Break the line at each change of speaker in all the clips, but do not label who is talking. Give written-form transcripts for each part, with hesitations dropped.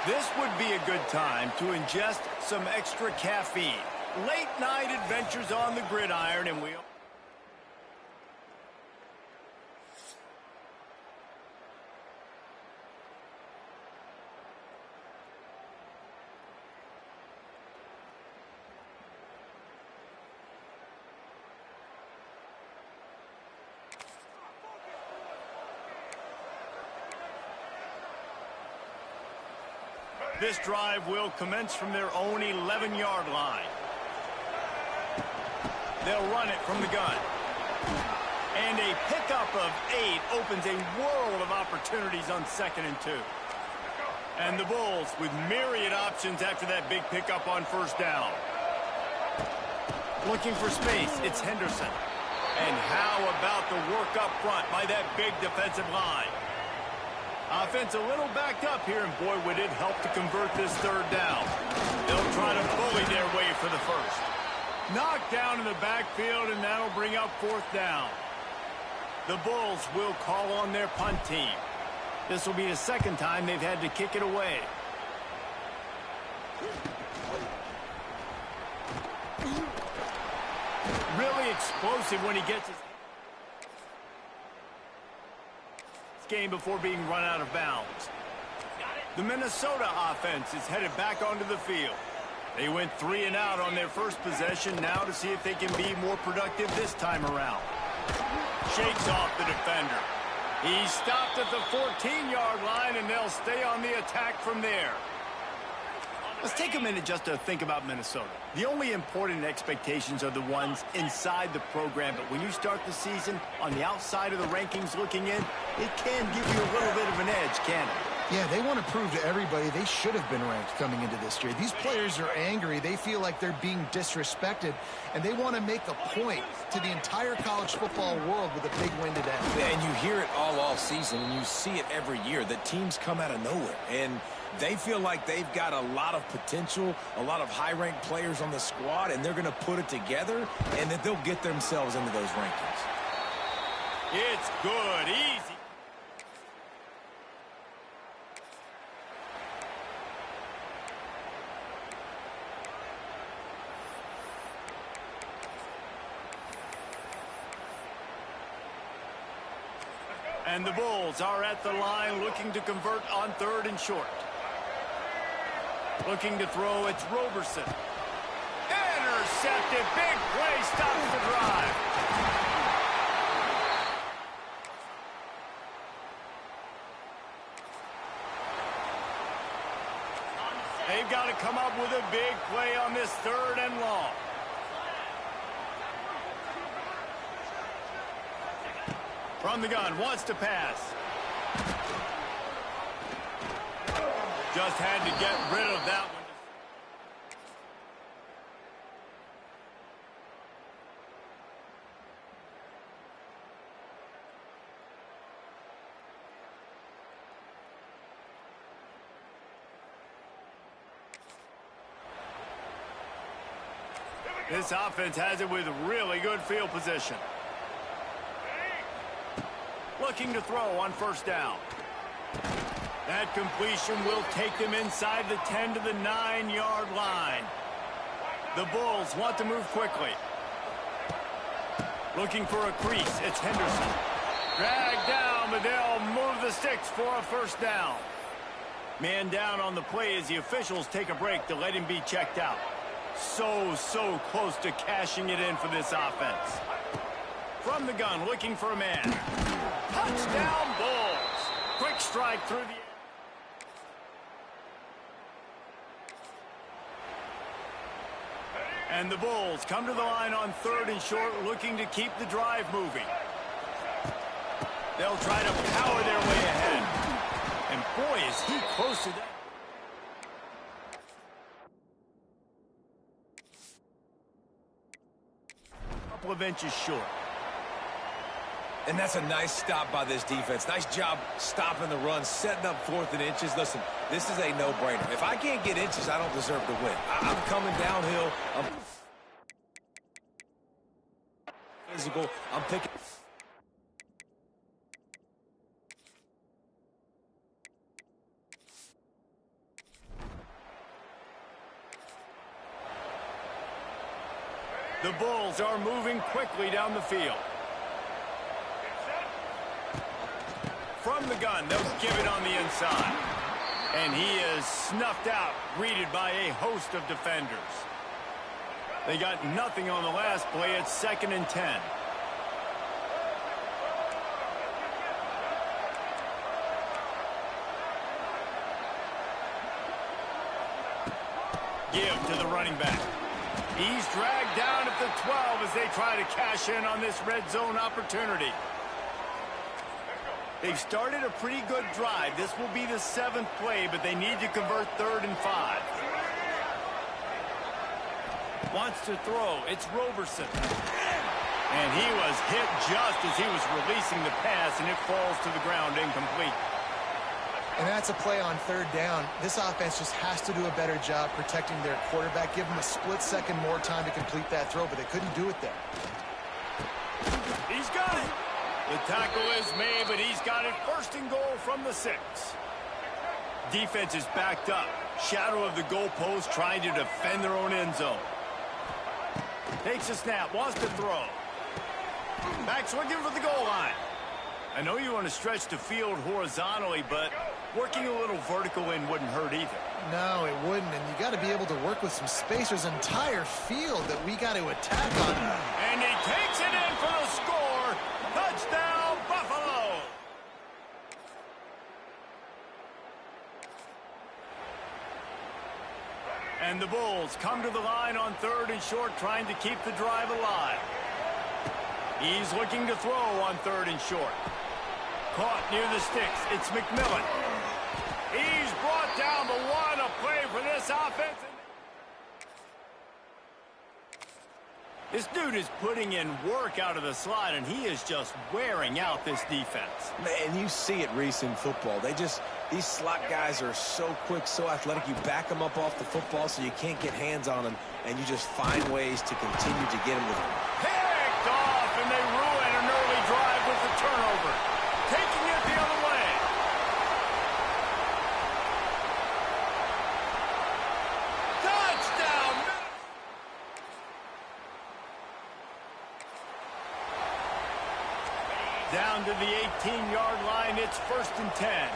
This would be a good time to ingest some extra caffeine. Late night adventures on the gridiron, and we'll... This drive will commence from their own 11-yard line. They'll run it from the gun. And a pickup of 8 opens a world of opportunities on 2nd and 2. And the Bulls with myriad options after that big pickup on 1st down. Looking for space, it's Henderson. And how about the work up front by that big defensive line? Offense a little backed up here, and boy, would it help to convert this 3rd down. They'll try to bully their way for the 1st. Knocked down in the backfield, and that'll bring up 4th down. The Bulls will call on their punt team. This will be the 2nd time they've had to kick it away. Really explosive when he gets his game before being run out of bounds. The Minnesota offense is headed back onto the field. They went 3 and out on their first possession, now to see if they can be more productive this time around. Shakes off the defender. He stopped at the 14-yard line, and they'll stay on the attack from there. Let's take a minute just to think about Minnesota. The only important expectations are the ones inside the program, but when you start the season on the outside of the rankings looking in, it can give you a little bit of an edge, can't it?
Yeah, they want to prove to everybody they should have been ranked coming into this year. These players are angry. They feel like they're being disrespected, and they want to make a point to the entire college football world with a big win today.
Yeah, and you hear it all season, and you see it every year, that teams come out of nowhere, and they feel like they've got a lot of potential, a lot of high-ranked players on the squad, and they're going to put it together, and that they'll get themselves into those rankings.
It's good, easy. And the Bulls are at the line looking to convert on 3rd and short. Looking to throw, it's Roberson. Intercepted, big play, stops the drive. They've got to come up with a big play on this 3rd and long. From the gun, wants to pass. Just had to get rid of that one. This offense has it with really good field position. Looking to throw on 1st down. That completion will take them inside the 10 to the 9-yard line. The Bulls want to move quickly. Looking for a crease. It's Henderson. Dragged down, but they'll move the sticks for a 1st down. Man down on the play as the officials take a break to let him be checked out. So close to cashing it in for this offense. From the gun, looking for a man. Touchdown, Bulls. Quick strike through the... And the Bulls come to the line on 3rd and short, looking to keep the drive moving. They'll try to power their way ahead. And boy, is he close to that. A couple of inches short.
And that's a nice stop by this defense. Nice job stopping the run, setting up 4th and inches. Listen, this is a no-brainer. If I can't get inches, I don't deserve to win. I'm coming downhill. I'm physical. I'm picking...
The Bulls are moving quickly down the field. From the gun, they'll give it on the inside. And he is snuffed out, greeted by a host of defenders. They got nothing on the last play. It's 2nd and 10. Give to the running back. He's dragged down at the 12 as they try to cash in on this red zone opportunity. They've started a pretty good drive. This will be the 7th play, but they need to convert 3rd and 5. Wants to throw. It's Roberson. And he was hit just as he was releasing the pass, and it falls to the ground incomplete.
And that's a play on 3rd down. This offense just has to do a better job protecting their quarterback. Give him a split second more time to complete that throw, but they couldn't do it there.
He's got it. The tackle is made, but he's got it 1st and goal from the 6. Defense is backed up. Shadow of the goalpost trying to defend their own end zone. Takes a snap, wants to throw. Back's looking for the goal line. I know you want to stretch the field horizontally, but working a little vertical in wouldn't hurt either.
No, it wouldn't, and you got to be able to work with some space. There's an entire field that we got to attack on.
And he takes it in for the score. And the Bulls come to the line on 3rd and short, trying to keep the drive alive. He's looking to throw on 3rd and short. Caught near the sticks. It's McMillan. He's brought down, but what a play for this offense. This dude is putting in work out of the slot, and he is just wearing out this defense.
Man, you see it, Reese, in football. These slot guys are so quick, so athletic. You back them up off the football so you can't get hands on them, and you just find ways to continue to get them with them.
Picked off, and they ruin an early drive with the turnover. Taking it the other way. Touchdown! Down to the 18-yard line, it's 1st and 10.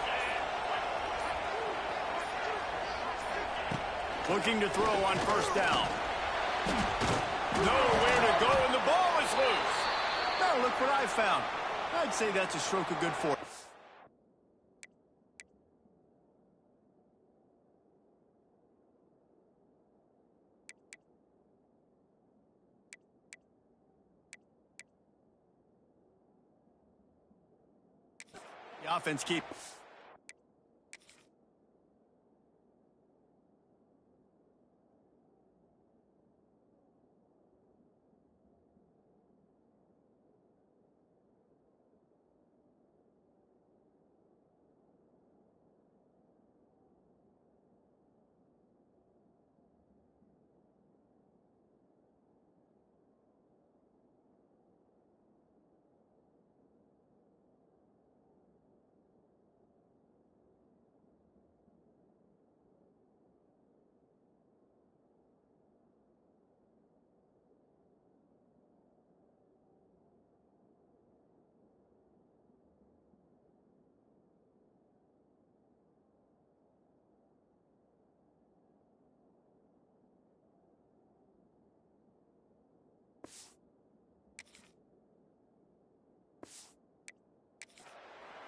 Looking to throw on 1st down. Nowhere to go, and the ball is loose. Now look what I found. I'd say that's a stroke of good fortune. The offense keeps.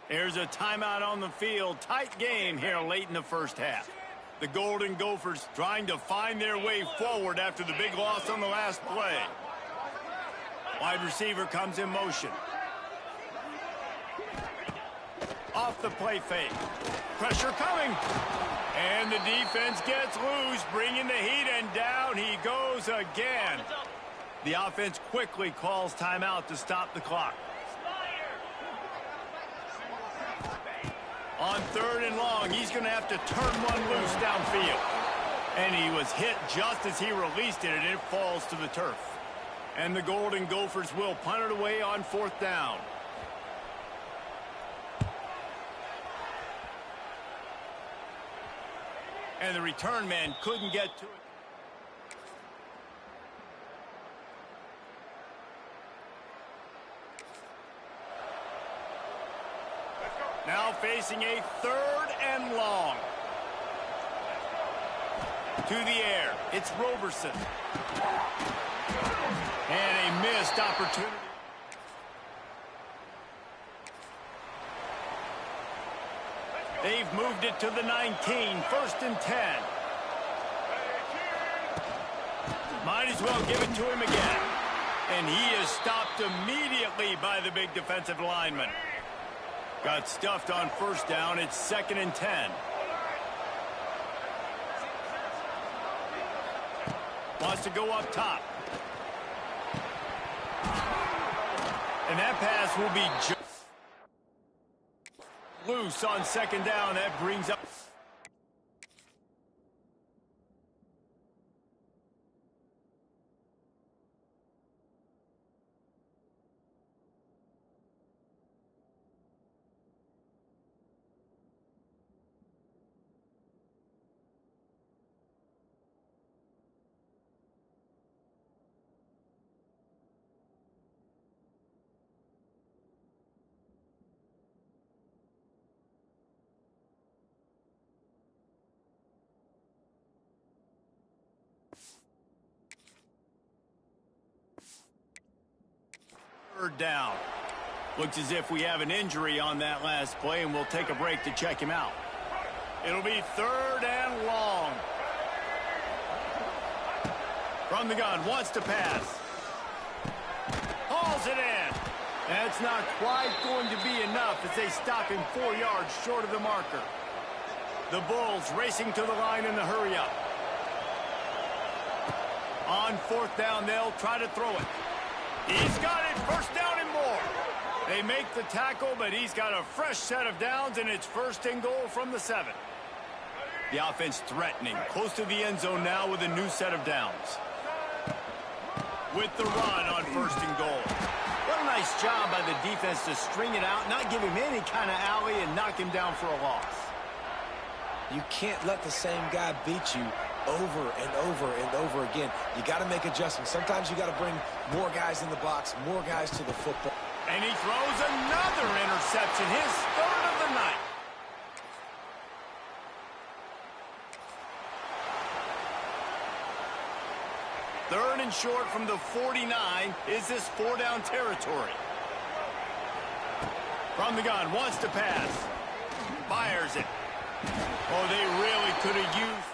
There's a timeout on the field. Tight game here late in the 1st half. The Golden Gophers trying to find their way forward after the big loss on the last play. Wide receiver comes in motion. Off the play fake. Pressure coming. And the defense gets loose, bringing the heat, and down he goes again. The offense quickly calls timeout to stop the clock. On 3rd and long, he's going to have to turn one loose downfield. And he was hit just as he released it, and it falls to the turf. And the Golden Gophers will punt it away on 4th down. And the return man couldn't get to it. Now facing a 3rd and long. To the air, it's Roberson. And a missed opportunity. They've moved it to the 19, 1st and 10. Might as well give it to him again. And he is stopped immediately by the big defensive lineman. Got stuffed on 1st down. It's 2nd and 10. Wants to go up top. And that pass will be just loose on 2nd down. That brings up. Down. Looks as if we have an injury on that last play, and we'll take a break to check him out. It'll be 3rd and long. From the gun, wants to pass. Hauls it in. That's not quite going to be enough as they stop him 4 yards short of the marker. The Bulls racing to the line in the hurry-up. On 4th down, they'll try to throw it. He's got it, 1st down and more. They make the tackle, but he's got a fresh set of downs, and it's 1st and goal from the 7. The offense threatening, close to the end zone now with a new set of downs. With the run on 1st and goal. What a nice job by the defense to string it out, not give him any kind of alley, and knock him down for a loss.
You can't let the same guy beat you over and over and over again. You got to make adjustments. Sometimes you got to bring more guys in the box, more guys to the football.
And he throws another interception, his 3rd of the night. Third and short from the 49. Is this 4-down territory? From the gun, wants to pass. Fires it. Oh, they really could have used.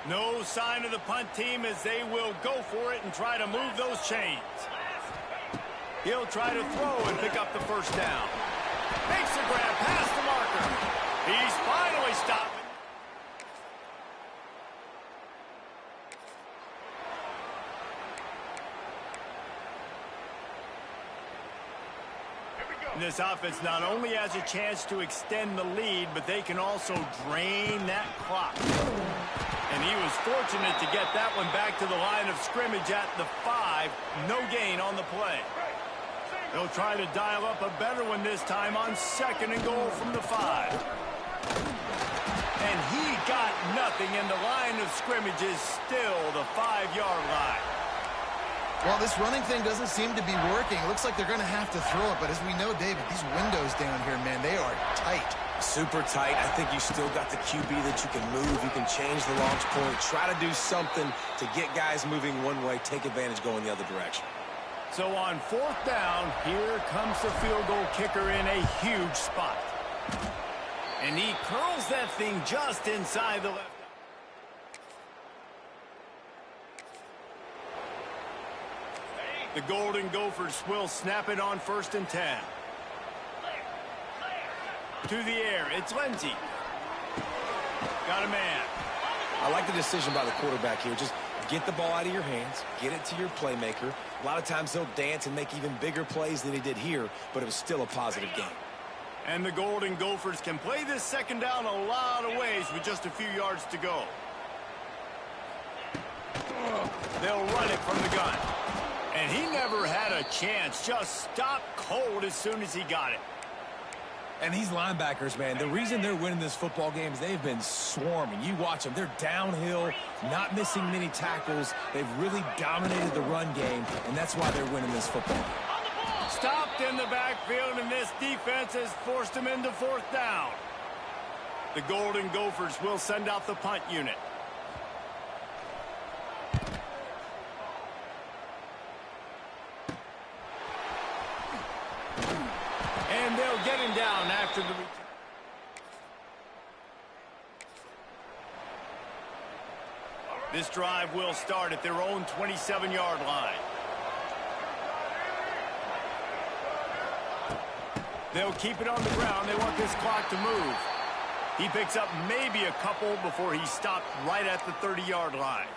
No sign of the punt team as they will go for it and try to move those chains. He'll try to throw and pick up the 1st down. Makes the grab past the marker. He's finally stopped. This offense not only has a chance to extend the lead, but they can also drain that clock. And he was fortunate to get that one back to the line of scrimmage at the 5. No gain on the play. They'll try to dial up a better one this time on 2nd and goal from the 5. And he got nothing, and the line of scrimmage is still the 5-yard line.
Well, this running thing doesn't seem to be working. Looks like they're going to have to throw it. But as we know, David, these windows down here, man, they are tight.
Super tight. I think you still got the QB that you can move. You can change the launch point. Try to do something to get guys moving one way. Take advantage going the other direction.
So on 4th down, here comes the field goal kicker in a huge spot. And he curls that thing just inside the left. The Golden Gophers will snap it on 1st and 10. To the air, it's Lindsey. Got a man.
I like the decision by the quarterback here. Just get the ball out of your hands, get it to your playmaker. A lot of times they'll dance and make even bigger plays than he did here, but it was still a positive game.
And the Golden Gophers can play this 2nd down a lot of ways with just a few yards to go. They'll run it from the gun. And he never had a chance. Just stopped cold as soon as he got it.
And these linebackers, man, the reason they're winning this football game is they've been swarming. You watch them. They're downhill, not missing many tackles. They've really dominated the run game, and that's why they're winning this football game.
Stopped in the backfield, and this defense has forced him into 4th down. The Golden Gophers will send out the punt unit. And they'll get him down after the return. This drive will start at their own 27-yard line. They'll keep it on the ground. They want this clock to move. He picks up maybe a couple before he stopped right at the 30-yard line.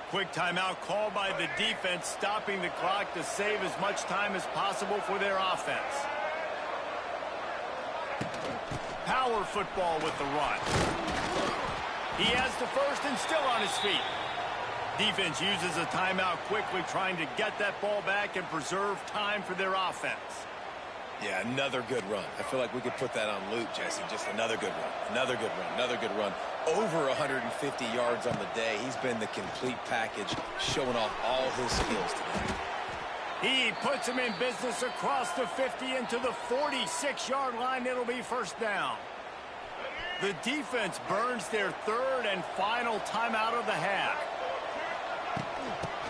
Quick timeout called by the defense, stopping the clock to save as much time as possible for their offense. Power football with the run. He has the 1st and still on his feet. Defense uses a timeout quickly, trying to get that ball back and preserve time for their offense.
Yeah, another good run. I feel like we could put that on loop, Jesse. Just another good run, another good run, another good run. Over 150 yards on the day. He's been the complete package, showing off all his skills today.
He puts him in business across the 50 into the 46-yard line. It'll be 1st down. The defense burns their 3rd and final timeout of the half.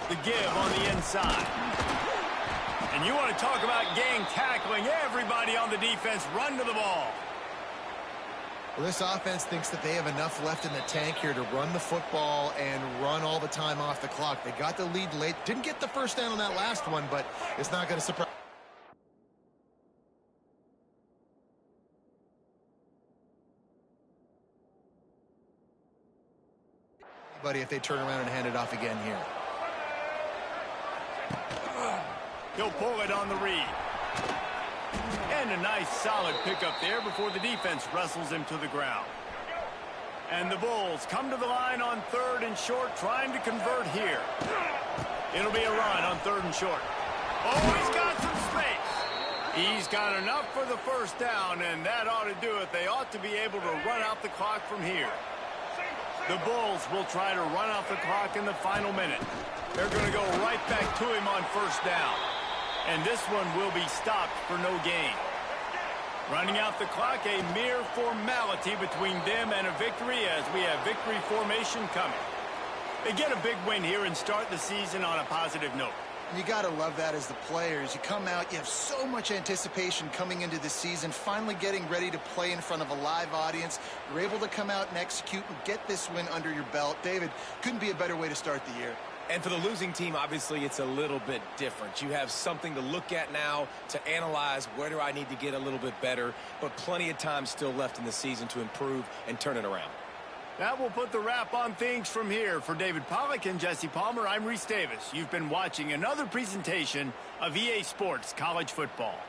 The give on the inside. And you want to talk about gang tackling. Everybody on the defense run to the ball.
Well, this offense thinks that they have enough left in the tank here to run the football and run all the time off the clock. They got the lead late. Didn't get the first down on that last one, but it's not going to surprise anybody if they turn around and hand it off again here.
He'll pull it on the read. And a nice solid pickup there before the defense wrestles him to the ground. And the Bulls come to the line on 3rd and short, trying to convert here. It'll be a run on 3rd and short. Oh, he's got some space. He's got enough for the first down, and that ought to do it. They ought to be able to run out the clock from here. The Bulls will try to run out the clock in the final minute. They're going to go right back to him on 1st down. And this one will be stopped for no gain. Running out the clock, a mere formality between them and a victory as we have victory formation coming. They get a big win here and start the season on a positive note.
You got to love that as the players. You come out, you have so much anticipation coming into the season, finally getting ready to play in front of a live audience. You're able to come out and execute and get this win under your belt. David, couldn't be a better way to start the year.
And for the losing team, obviously, it's a little bit different. You have something to look at now to analyze where do I need to get a little bit better, but plenty of time still left in the season to improve and turn it around.
That will put the wrap on things from here. For David Pollack and Jesse Palmer, I'm Reese Davis. You've been watching another presentation of EA Sports College Football.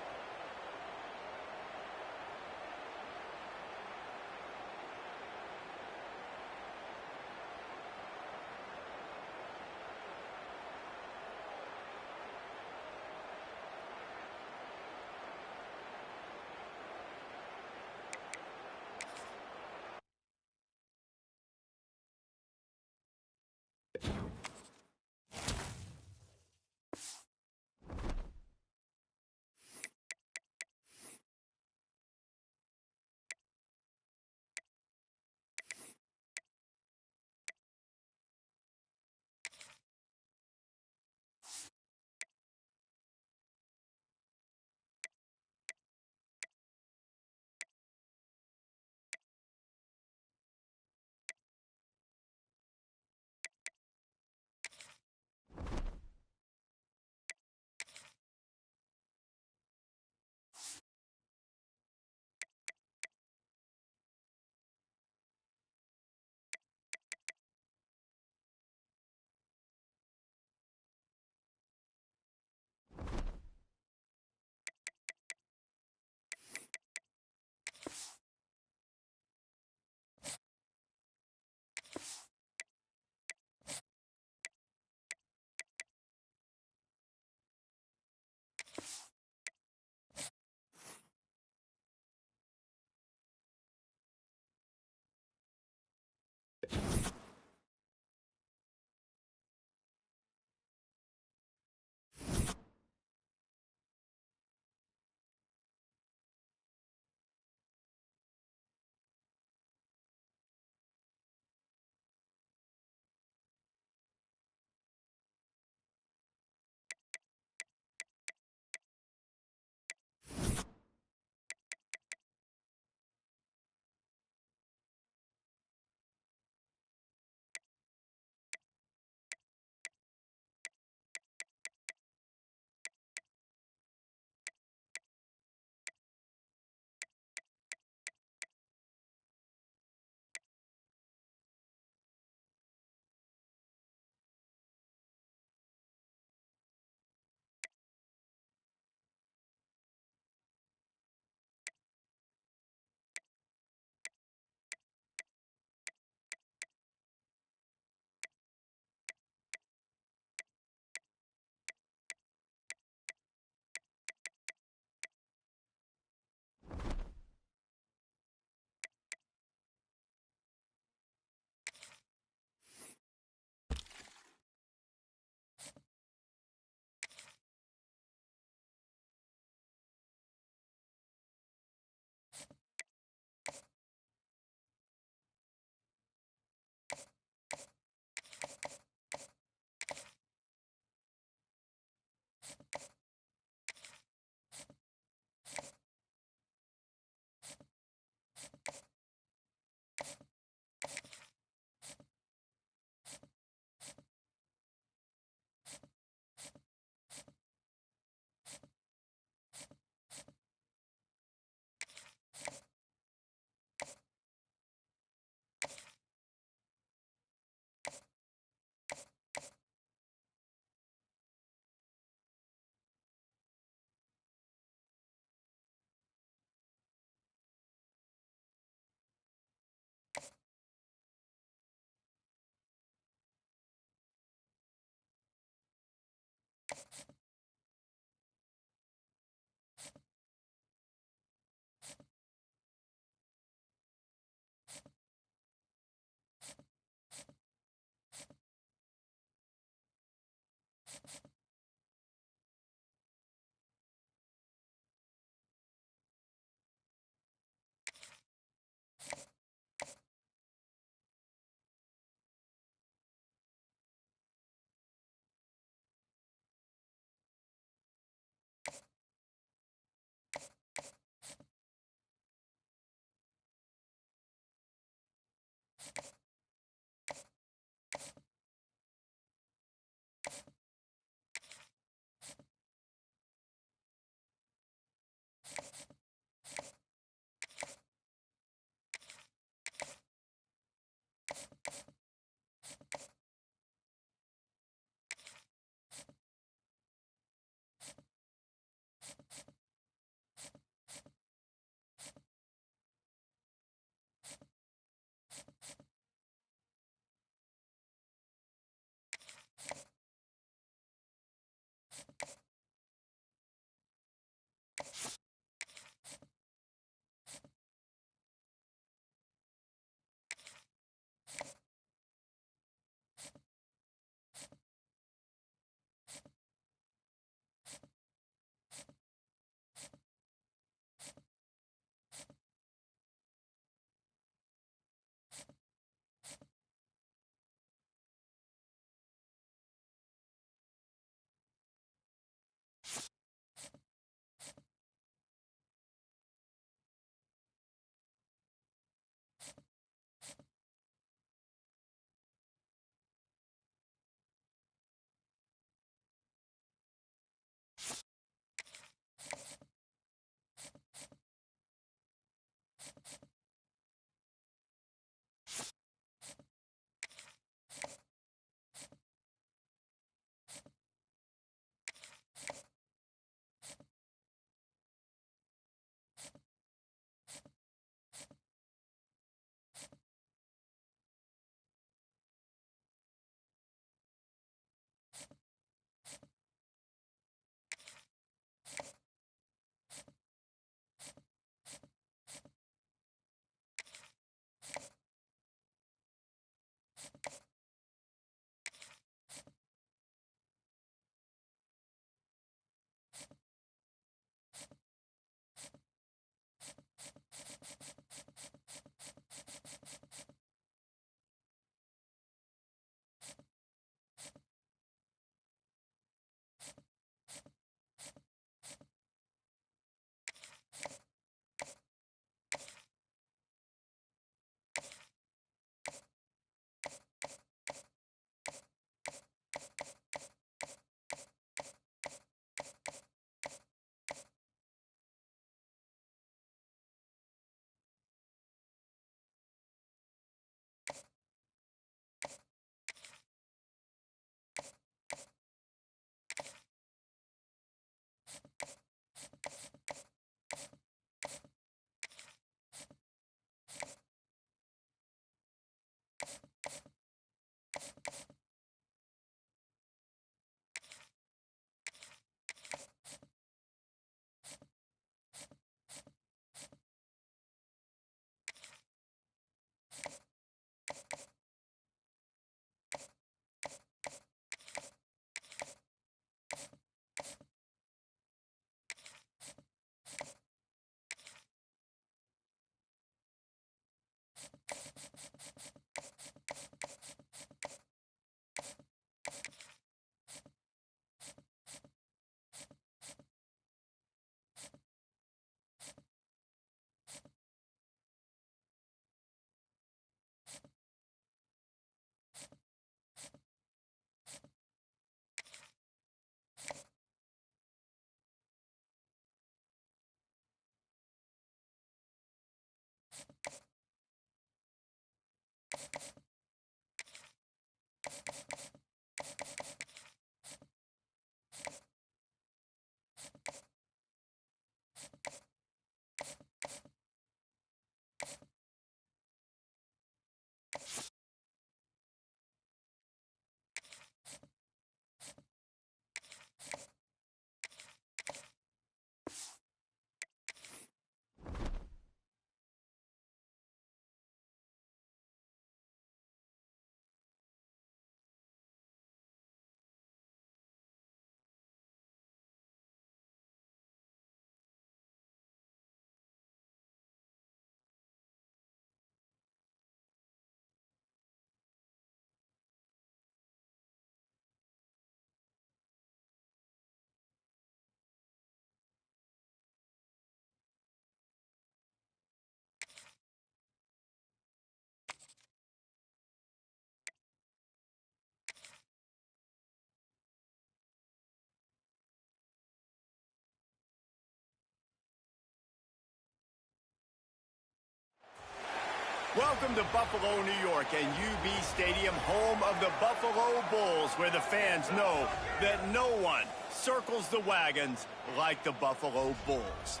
Welcome to Buffalo, New York, and UB Stadium, home of the Buffalo Bulls, where the fans know that no one circles the wagons like the Buffalo Bulls.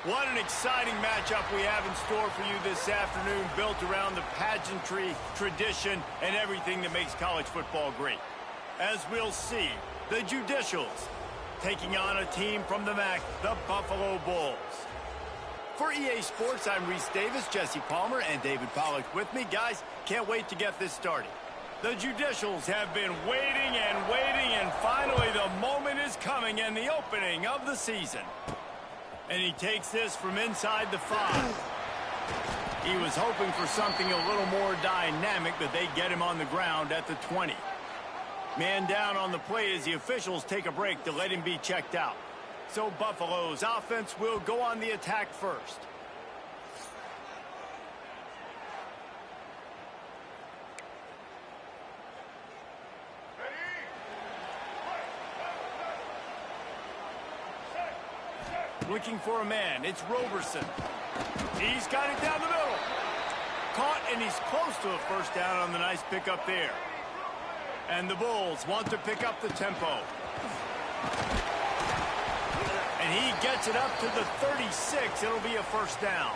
What an exciting matchup we have in store for you this afternoon, built around the pageantry, tradition, and everything that makes college football great. As we'll see, the Judicials taking on a team from the MAC, the Buffalo Bulls. For EA Sports, I'm Reese Davis, Jesse Palmer, and David Pollack with me. Guys, can't wait to get this started. The Judicials have been waiting, and finally the moment is coming and the opening of the season. And he takes this from inside the 5. He was hoping for something a little more dynamic, but they get him on the ground at the 20. Man down on the play as the officials take a break to let him be checked out. So Buffalo's offense will go on the attack first. Looking for a man, it's Roberson. He's got it down the middle. Caught, and he's close to a first down on the nice pickup there. And the Bulls want to pick up the tempo. And he gets it up to the 36. It'll be a first down.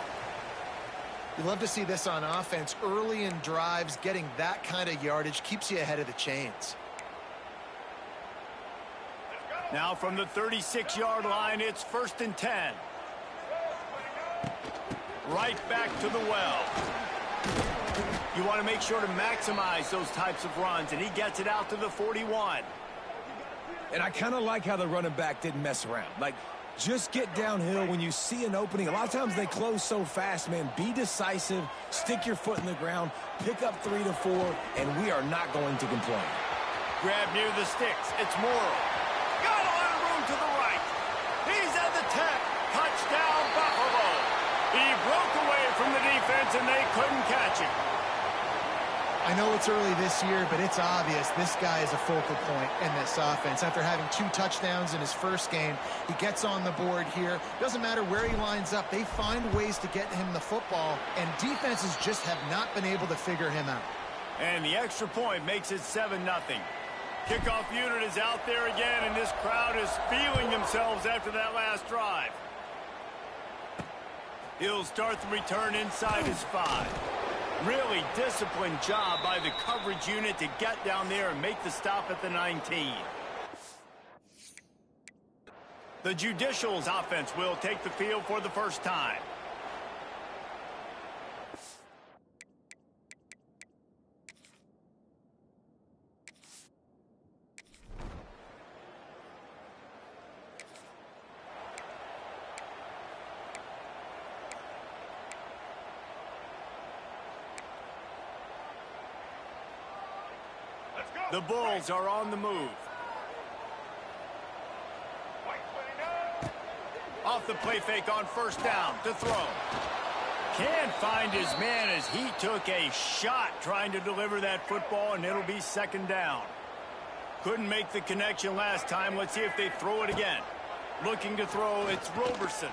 You love to see this on offense. Early in drives, getting that kind of yardage keeps you ahead of the chains.
Now from the 36-yard line, it's 1st and 10. Right back to the well. You want to make sure to maximize those types of runs, and he gets it out to the 41.
And I kind of like how the running back didn't mess around. Like, just get downhill when you see an opening. A lot of times they close so fast, man. Be decisive, stick your foot in the ground, pick up 3 to 4, and we are not going to complain.
Grab near the sticks. It's Morrow. Got a lot of room to the right. He's at the 10. Touchdown, Buffalo. He broke away from the defense, and they couldn't catch him.
I know it's early this year, but it's obvious this guy is a focal point in this offense. After having 2 touchdowns in his first game, he gets on the board here. Doesn't matter where he lines up, they find ways to get him the football, and defenses just have not been able to figure him out.
And the extra point makes it 7-0. Kickoff unit is out there again, and this crowd is feeling themselves after that last drive. He'll start the return inside his 5. Really disciplined job by the coverage unit to get down there and make the stop at the 19. The Judicials offense will take the field for the first time. The Bulls are on the move. Off the play fake on first down to throw. Can't find his man as he took a shot trying to deliver that football, and it'll be 2nd down. Couldn't make the connection last time. Let's see if they throw it again. Looking to throw, it's Roberson.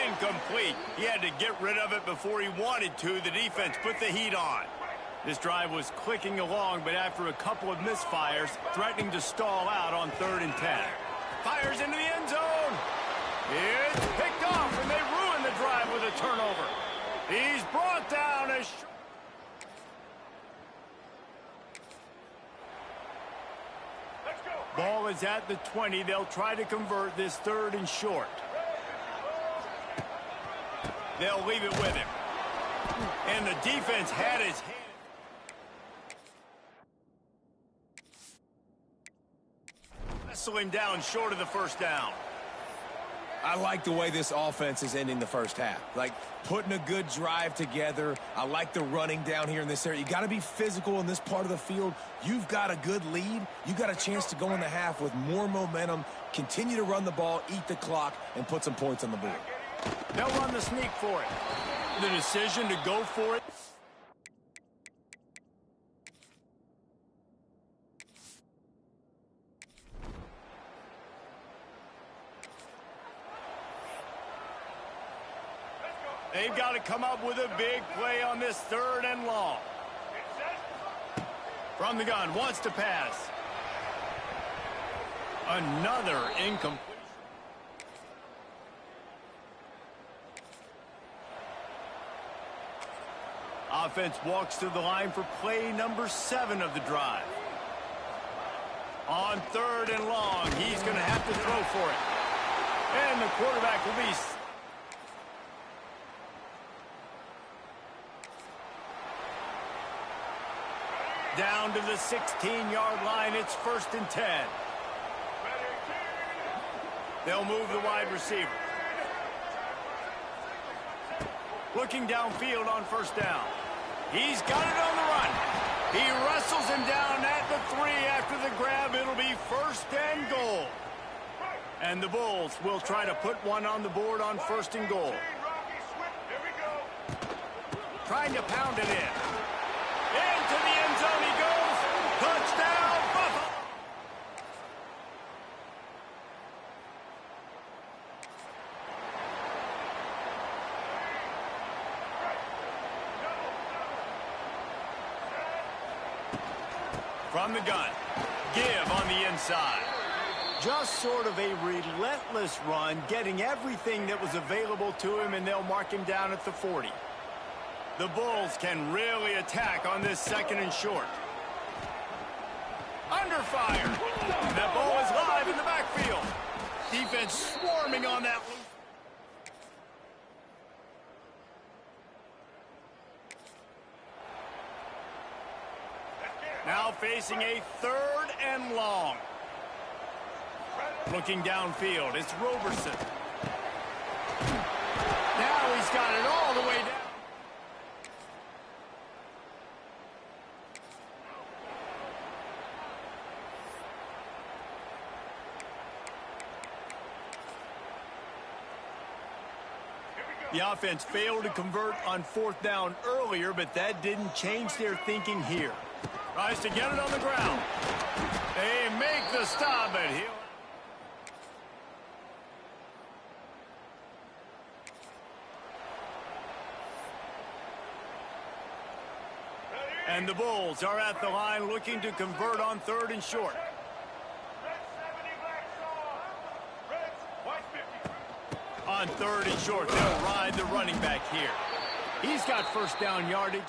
Incomplete. He had to get rid of it before he wanted to. The defense put the heat on. This drive was clicking along, but after a couple of misfires, threatening to stall out on 3rd and 10. Fires into the end zone. It's picked off, and they ruin the drive with a turnover. He's brought down as... Ball is at the 20. They'll try to convert this 3rd and short. They'll leave it with him. And the defense had his hand. Wrestle him down short of the first down.
I like the way this offense is ending the first half. Like, putting a good drive together. I like the running down here in this area. You got to be physical in this part of the field. You've got a good lead. You got a chance to go in the half with more momentum, continue to run the ball, eat the clock, and put some points on the board.
They'll run the sneak for it. The decision to go for it. They've got to come up with a big play on this 3rd and long. From the gun, wants to pass. Another incomplete. Offense walks to the line for play number 7 of the drive. On 3rd and long, he's going to have to throw for it. And the quarterback will be... down to the 16-yard line. It's 1st and 10. They'll move the wide receiver. Looking downfield on 1st down. He's got it on the run. He wrestles him down at the 3 after the grab. It'll be 1st and goal. And the Bulls will try to put one on the board on 1st and goal. Trying to pound it in. Into the end zone he goes. Touchdown, Buffalo. From the gun. Give on the inside. Just sort of a relentless run, getting everything that was available to him, and they'll mark him down at the 40. The Bulls can really attack on this 2nd and short. Under fire. And that ball is live in the backfield. Defense swarming on that loop. Now facing a 3rd and long. Looking downfield, it's Roberson. Now he's got it all the way down. The offense failed to convert on 4th down earlier, but that didn't change their thinking here. Tries to get it on the ground. They make the stop, but he'll... And the Bulls are at the line looking to convert on 3rd and short. On 3rd and short, they'll ride the running back here. He's got 1st down yardage.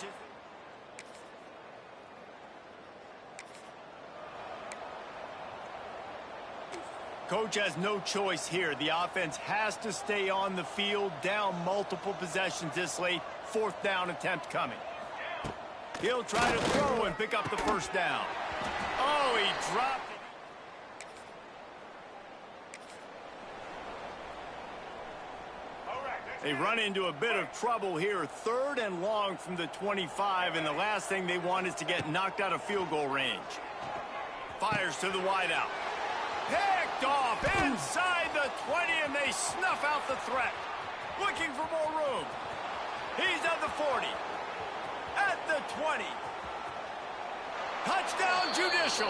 Coach has no choice here. The offense has to stay on the field, down multiple possessions this late. 4th down attempt coming. He'll try to throw and pick up the 1st down. Oh, he dropped it. They run into a bit of trouble here. 3rd and long from the 25, and the last thing they want is to get knocked out of field goal range. Fires to the wideout. Picked off inside the 20, and they snuff out the threat. Looking for more room. He's at the 40. At the 20. Touchdown, Judicials.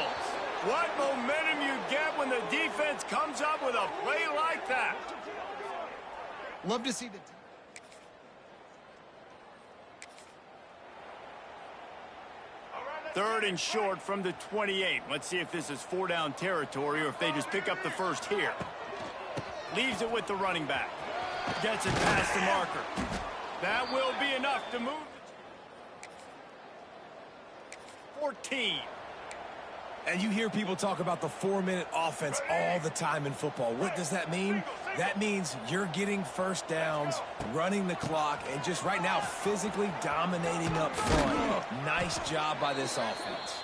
What momentum you get when the defense comes up with a play like that.
Love to see the...
3rd and short from the 28. Let's see if this is 4-down territory or if they just pick up the 1st here. Leaves it with the running back. Gets it past the marker. That will be enough to move. 14.
And you hear people talk about the 4-minute offense all the time in football. What does that mean? That means you're getting 1st downs, running the clock, and just right now physically dominating up front. Nice job by this offense.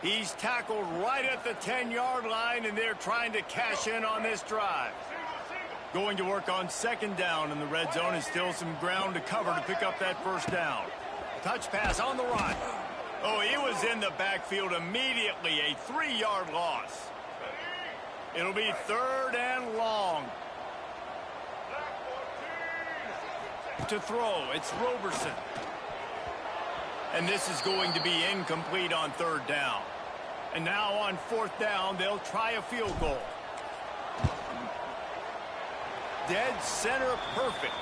He's tackled right at the 10-yard line, and they're trying to cash in on this drive. Going to work on 2nd down in the red zone, and still some ground to cover to pick up that 1st down. Touch pass on the run. Oh, he was in the backfield immediately. A 3-yard loss. It'll be 3rd and long. To throw, it's Roberson. And this is going to be incomplete on 3rd down. And now on 4th down, they'll try a field goal. Dead center perfect.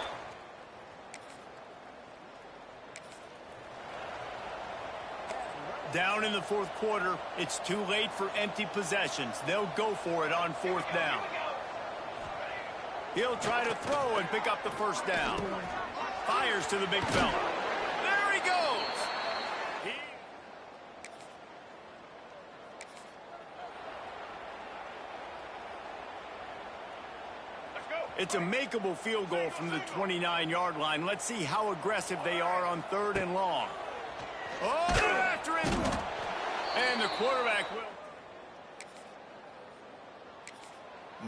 Down in the fourth quarter, it's too late for empty possessions. They'll go for it on fourth down. He'll try to throw and pick up the first down. Fires to the big fella. There he goes. It's a makeable field goal from the 29-yard line. Let's see how aggressive they are on 3rd and long. Oh, they're after it. And the quarterback will.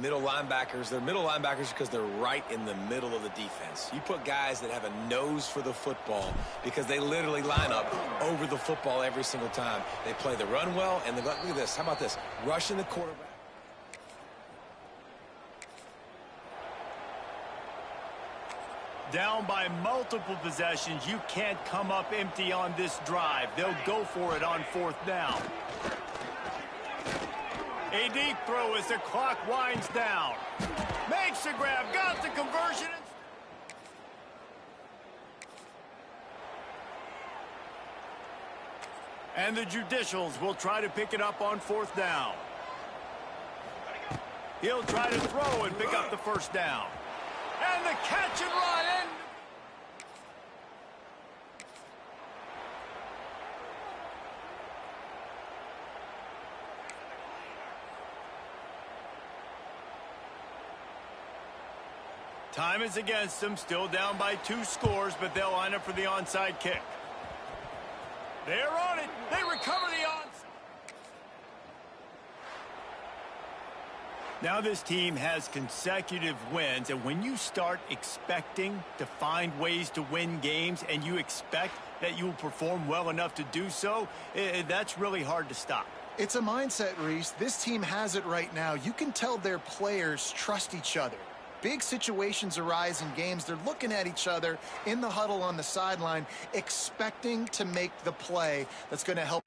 Middle linebackers, they're middle linebackers because they're right in the middle of the defense. You put guys that have a nose for the football because they literally line up over the football every single time. They play the run well, and look at this. How about this? Rushing the quarterback.
Down by multiple possessions, you can't come up empty on this drive. They'll go for it on 4th down. A deep throw as the clock winds down. Makes the grab, got the conversion. And the Judicials will try to pick it up on 4th down. He'll try to throw and pick up the first down. And the catch and run. Time is against them, still down by 2 scores, but they'll line up for the onside kick. They're on it. They recover the onside. Now this team has consecutive wins, and when you start expecting to find ways to win games and you expect that you will perform well enough to do so, that's really hard to stop.
It's a mindset, Reese. This team has it right now. You can tell their players trust each other. Big situations arise in games. They're looking at each other in the huddle on the sideline, expecting to make the play that's going to help.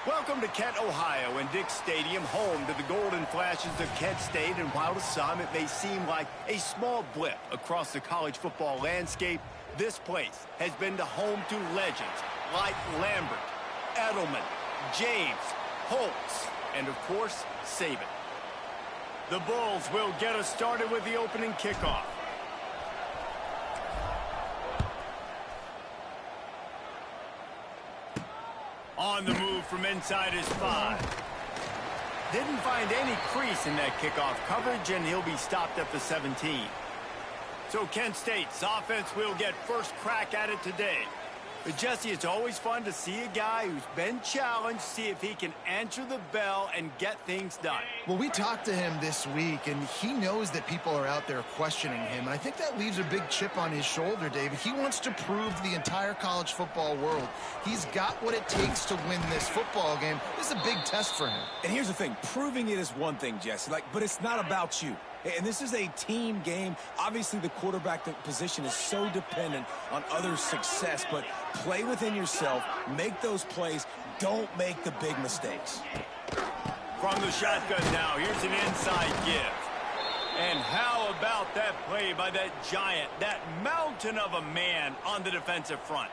Welcome to Kent, Ohio, and Dick's Stadium, home to the Golden Flashes of Kent State. And while to some it may seem like a small blip across the college football landscape, this place has been the home to legends like Lambert, Edelman, James, Holtz, and of course, Saban. The Bulls will get us started with the opening kickoff. On the move from inside his 5. Didn't find any crease in that kickoff coverage, and he'll be stopped at the 17. So Kent State's offense will get first crack at it today. But Jesse, it's always fun to see a guy who's been challenged, see if he can answer the bell and get things done.
Well, we talked to him this week, and he knows that people are out there questioning him. And I think that leaves a big chip on his shoulder, David. He wants to prove to the entire college football world he's got what it takes to win this football game. This is a big test for him.
And here's the thing. Proving it is one thing, Jesse, but it's not about you. And this is a team game. Obviously, the quarterback position is so dependent on others' success, but play within yourself, make those plays, don't make the big mistakes.
From the shotgun now, here's an inside give. And how about that play by that giant, that mountain of a man on the defensive front?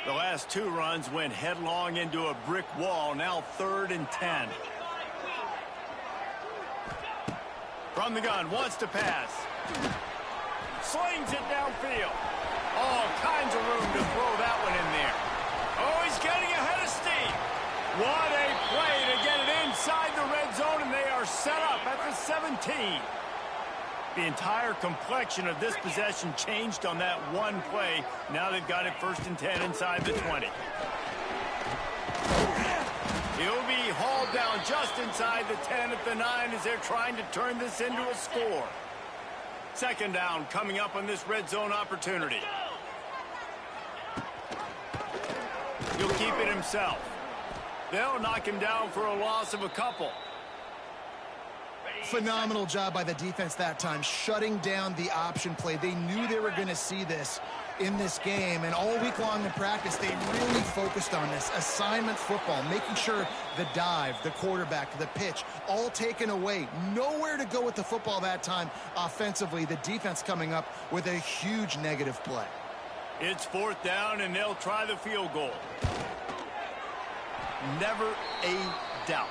The last 2 runs went headlong into a brick wall, now 3rd and 10. From the gun, wants to pass. Slings it downfield. All kinds of room to throw that one in there. Oh, he's getting ahead of steam. What a play to get it inside the red zone, and they are set up at the 17. The entire complexion of this possession changed on that one play. Now they've got it 1st and 10 inside the 20. He'll be hauled down just inside the 10 at the 9 as they're trying to turn this into a score. 2nd down coming up on this red zone opportunity. He'll keep it himself. They'll knock him down for a loss of a couple.
Phenomenal job by the defense that time, shutting down the option play. They knew they were going to see this in this game, and all week long in practice, they really focused on this assignment football, making sure the dive, the quarterback, the pitch, all taken away. Nowhere to go with the football that time offensively. The defense coming up with a huge negative play.
It's 4th down, and they'll try the field goal. Never a doubt.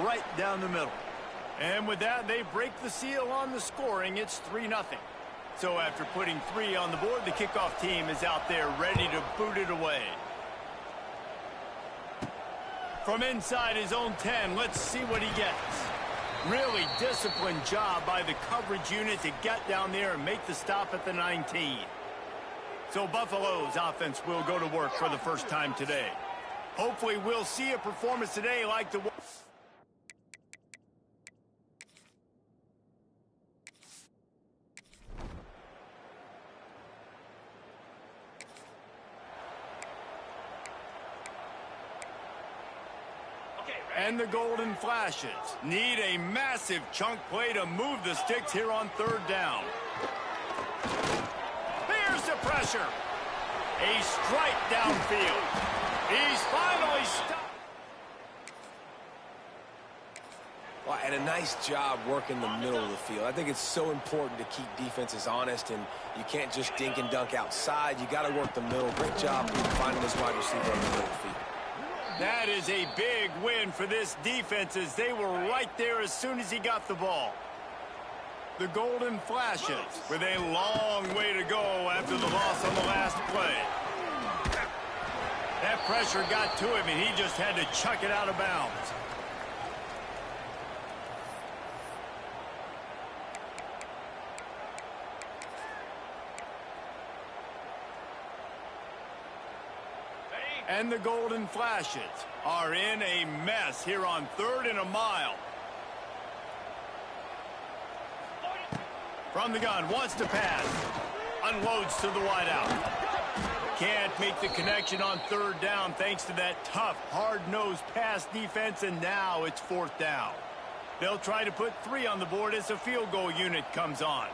Right down the middle. And with that, they break the seal on the scoring. It's 3-0. So after putting 3 on the board, the kickoff team is out there ready to boot it away. From inside his own 10, let's see what he gets. Really disciplined job by the coverage unit to get down there and make the stop at the 19. So Buffalo's offense will go to work for the first time today. Hopefully we'll see a performance today like the one. And the Golden Flashes need a massive chunk play to move the sticks here on 3rd down. Here's the pressure. A strike downfield. He's finally stopped.
Well, and a nice job working the middle of the field. I think it's so important to keep defenses honest, and you can't just dink and dunk outside. You got to work the middle. Great job finding this wide receiver on the middle of the field.
That is a big win for this defense as they were right there as soon as he got the ball. The Golden Flashes with a long way to go after the loss on the last play. That pressure got to him, and he just had to chuck it out of bounds. And the Golden Flashes are in a mess here on 3rd and a mile. From the gun, wants to pass. Unloads to the wideout. Can't make the connection on 3rd down thanks to that tough, hard-nosed pass defense, and now it's 4th down. They'll try to put 3 on the board as the field goal unit comes on.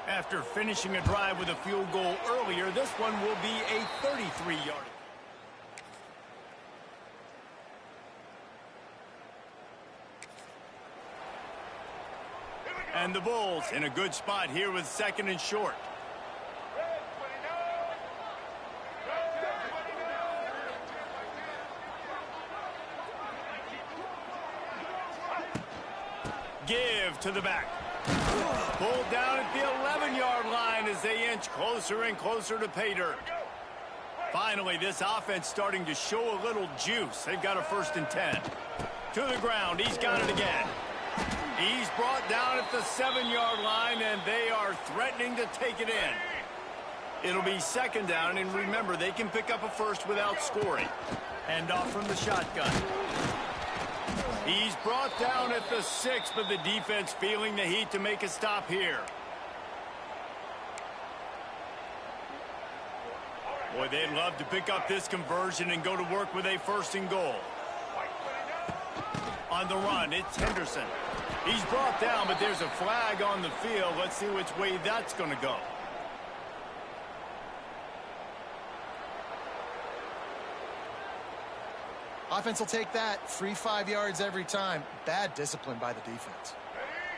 After finishing a drive with a field goal earlier, this one will be a 33-yard. And the Bulls in a good spot here with 2nd and short. Give to the back. Pulled down at the 11-yard line as they inch closer and closer to pay dirt. Finally, this offense starting to show a little juice. They've got a 1st and 10. To the ground, he's got it again. He's brought down at the 7-yard line, and they are threatening to take it in. It'll be 2nd down, and remember, they can pick up a 1st without scoring. And off from the shotgun. He's brought down at the 6, but the defense feeling the heat to make a stop here. Boy, they'd love to pick up this conversion and go to work with a 1st and goal. On the run, it's Henderson. He's brought down, but there's a flag on the field. Let's see which way that's going to go.
Offense will take that. Free 5 yards every time. Bad discipline by the defense.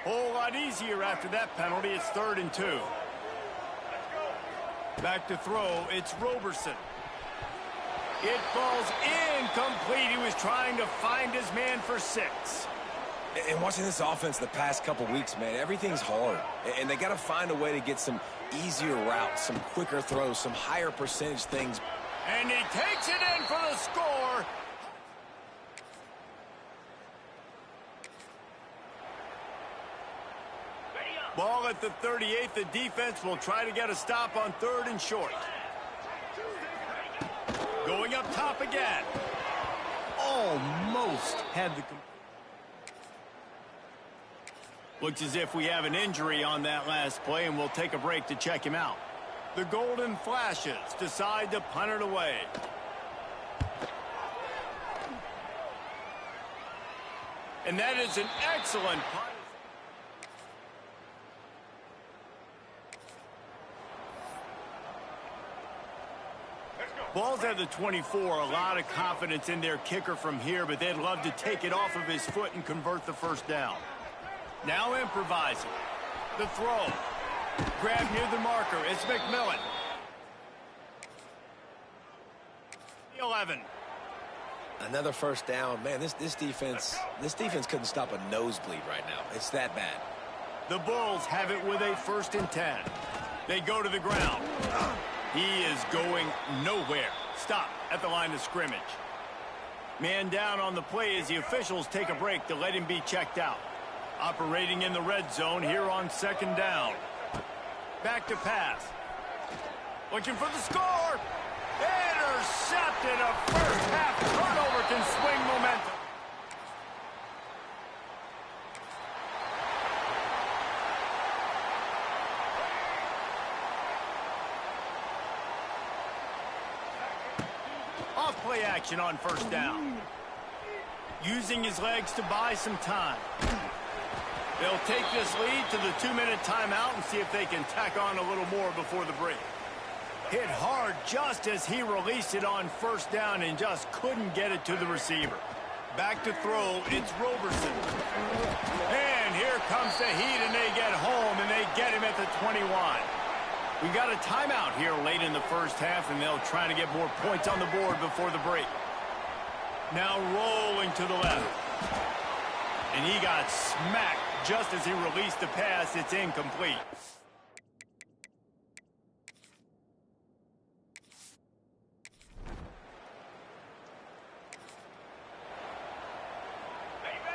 Whole lot easier after that penalty. It's 3rd and 2. Back to throw. It's Roberson. It falls incomplete. He was trying to find his man for 6.
And watching this offense the past couple weeks, man, everything's hard. And they got to find a way to get some easier routes, some quicker throws, some higher percentage things.
And he takes it in for the score. Ball at the 38. The defense will try to get a stop on 3rd and short. Going up top again. Almost had the... Looks as if we have an injury on that last play, and we'll take a break to check him out. The Golden Flashes decide to punt it away. And that is an excellent punt. Ball's at the 24. A lot of confidence in their kicker from here, but they'd love to take it off of his foot and convert the 1st down. Now improvising. The throw. Grab near the marker. It's McMillan. 11.
Another first down. Man, this defense couldn't stop a nosebleed right now. It's that bad.
The Bulls have it with a 1st and 10. They go to the ground. He is going nowhere. Stop at the line of scrimmage. Man down on the play as the officials take a break to let him be checked out. Operating in the red zone here on 2nd down. Back to pass. Looking for the score. Intercepted. A first half turnover can swing momentum. Off play action on 1st down. Using his legs to buy some time. They'll take this lead to the 2-minute timeout and see if they can tack on a little more before the break. Hit hard just as he released it on 1st down and just couldn't get it to the receiver. Back to throw, it's Roberson. And here comes the heat, and they get home, and they get him at the 21. We got a timeout here late in the 1st half, and they'll try to get more points on the board before the break. Now rolling to the left. And he got smacked just as he released the pass. It's incomplete.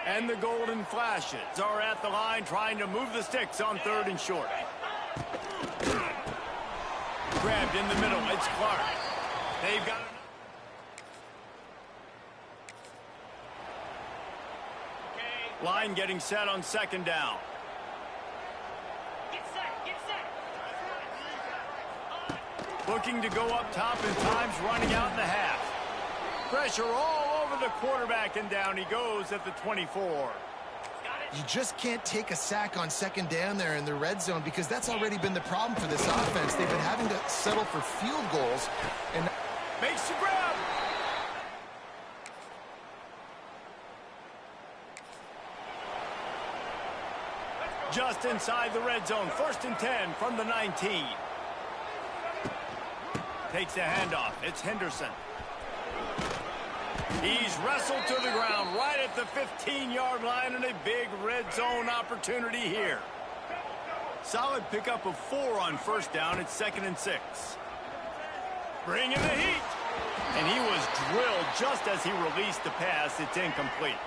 And the golden flashes are at the line trying to move the sticks on 3rd and short. Grabbed in the middle. It's Clark. They've got it. Line getting set on 2nd down.
Get set.
Looking to go up top and time's running out in the half. Pressure all over the quarterback, and down he goes at the 24.
You just can't take a sack on 2nd down there in the red zone because that's already been the problem for this offense. They've been having to settle for field goals. And
makes the grab. Just inside the red zone. 1st and 10 from the 19. Takes the handoff. It's Henderson. He's wrestled to the ground right at the 15-yard line, and a big red zone opportunity here. Solid pickup of 4 on 1st down. It's 2nd and 6. Bringing the heat. And he was drilled just as he released the pass. It's incomplete.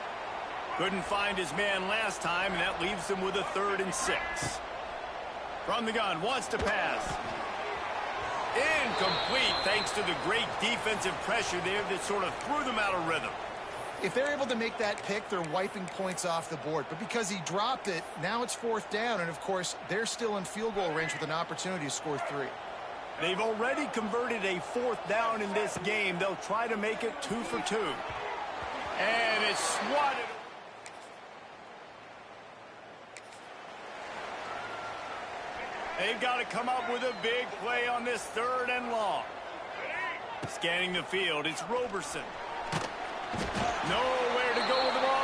Couldn't find his man last time, and that leaves him with a 3rd and 6. From the gun, wants to pass. Incomplete, thanks to the great defensive pressure there that sort of threw them out of rhythm.
if they're able to make that pick, they're wiping points off the board. But because he dropped it, now it's 4th down. And, of course, they're still in field goal range with an opportunity to score 3.
They've already converted a 4th down in this game. They'll try to make it 2 for 2. And it's swatted. They've got to come up with a big play on this 3rd and long. Scanning the field, it's Roberson. Nowhere to go with the ball.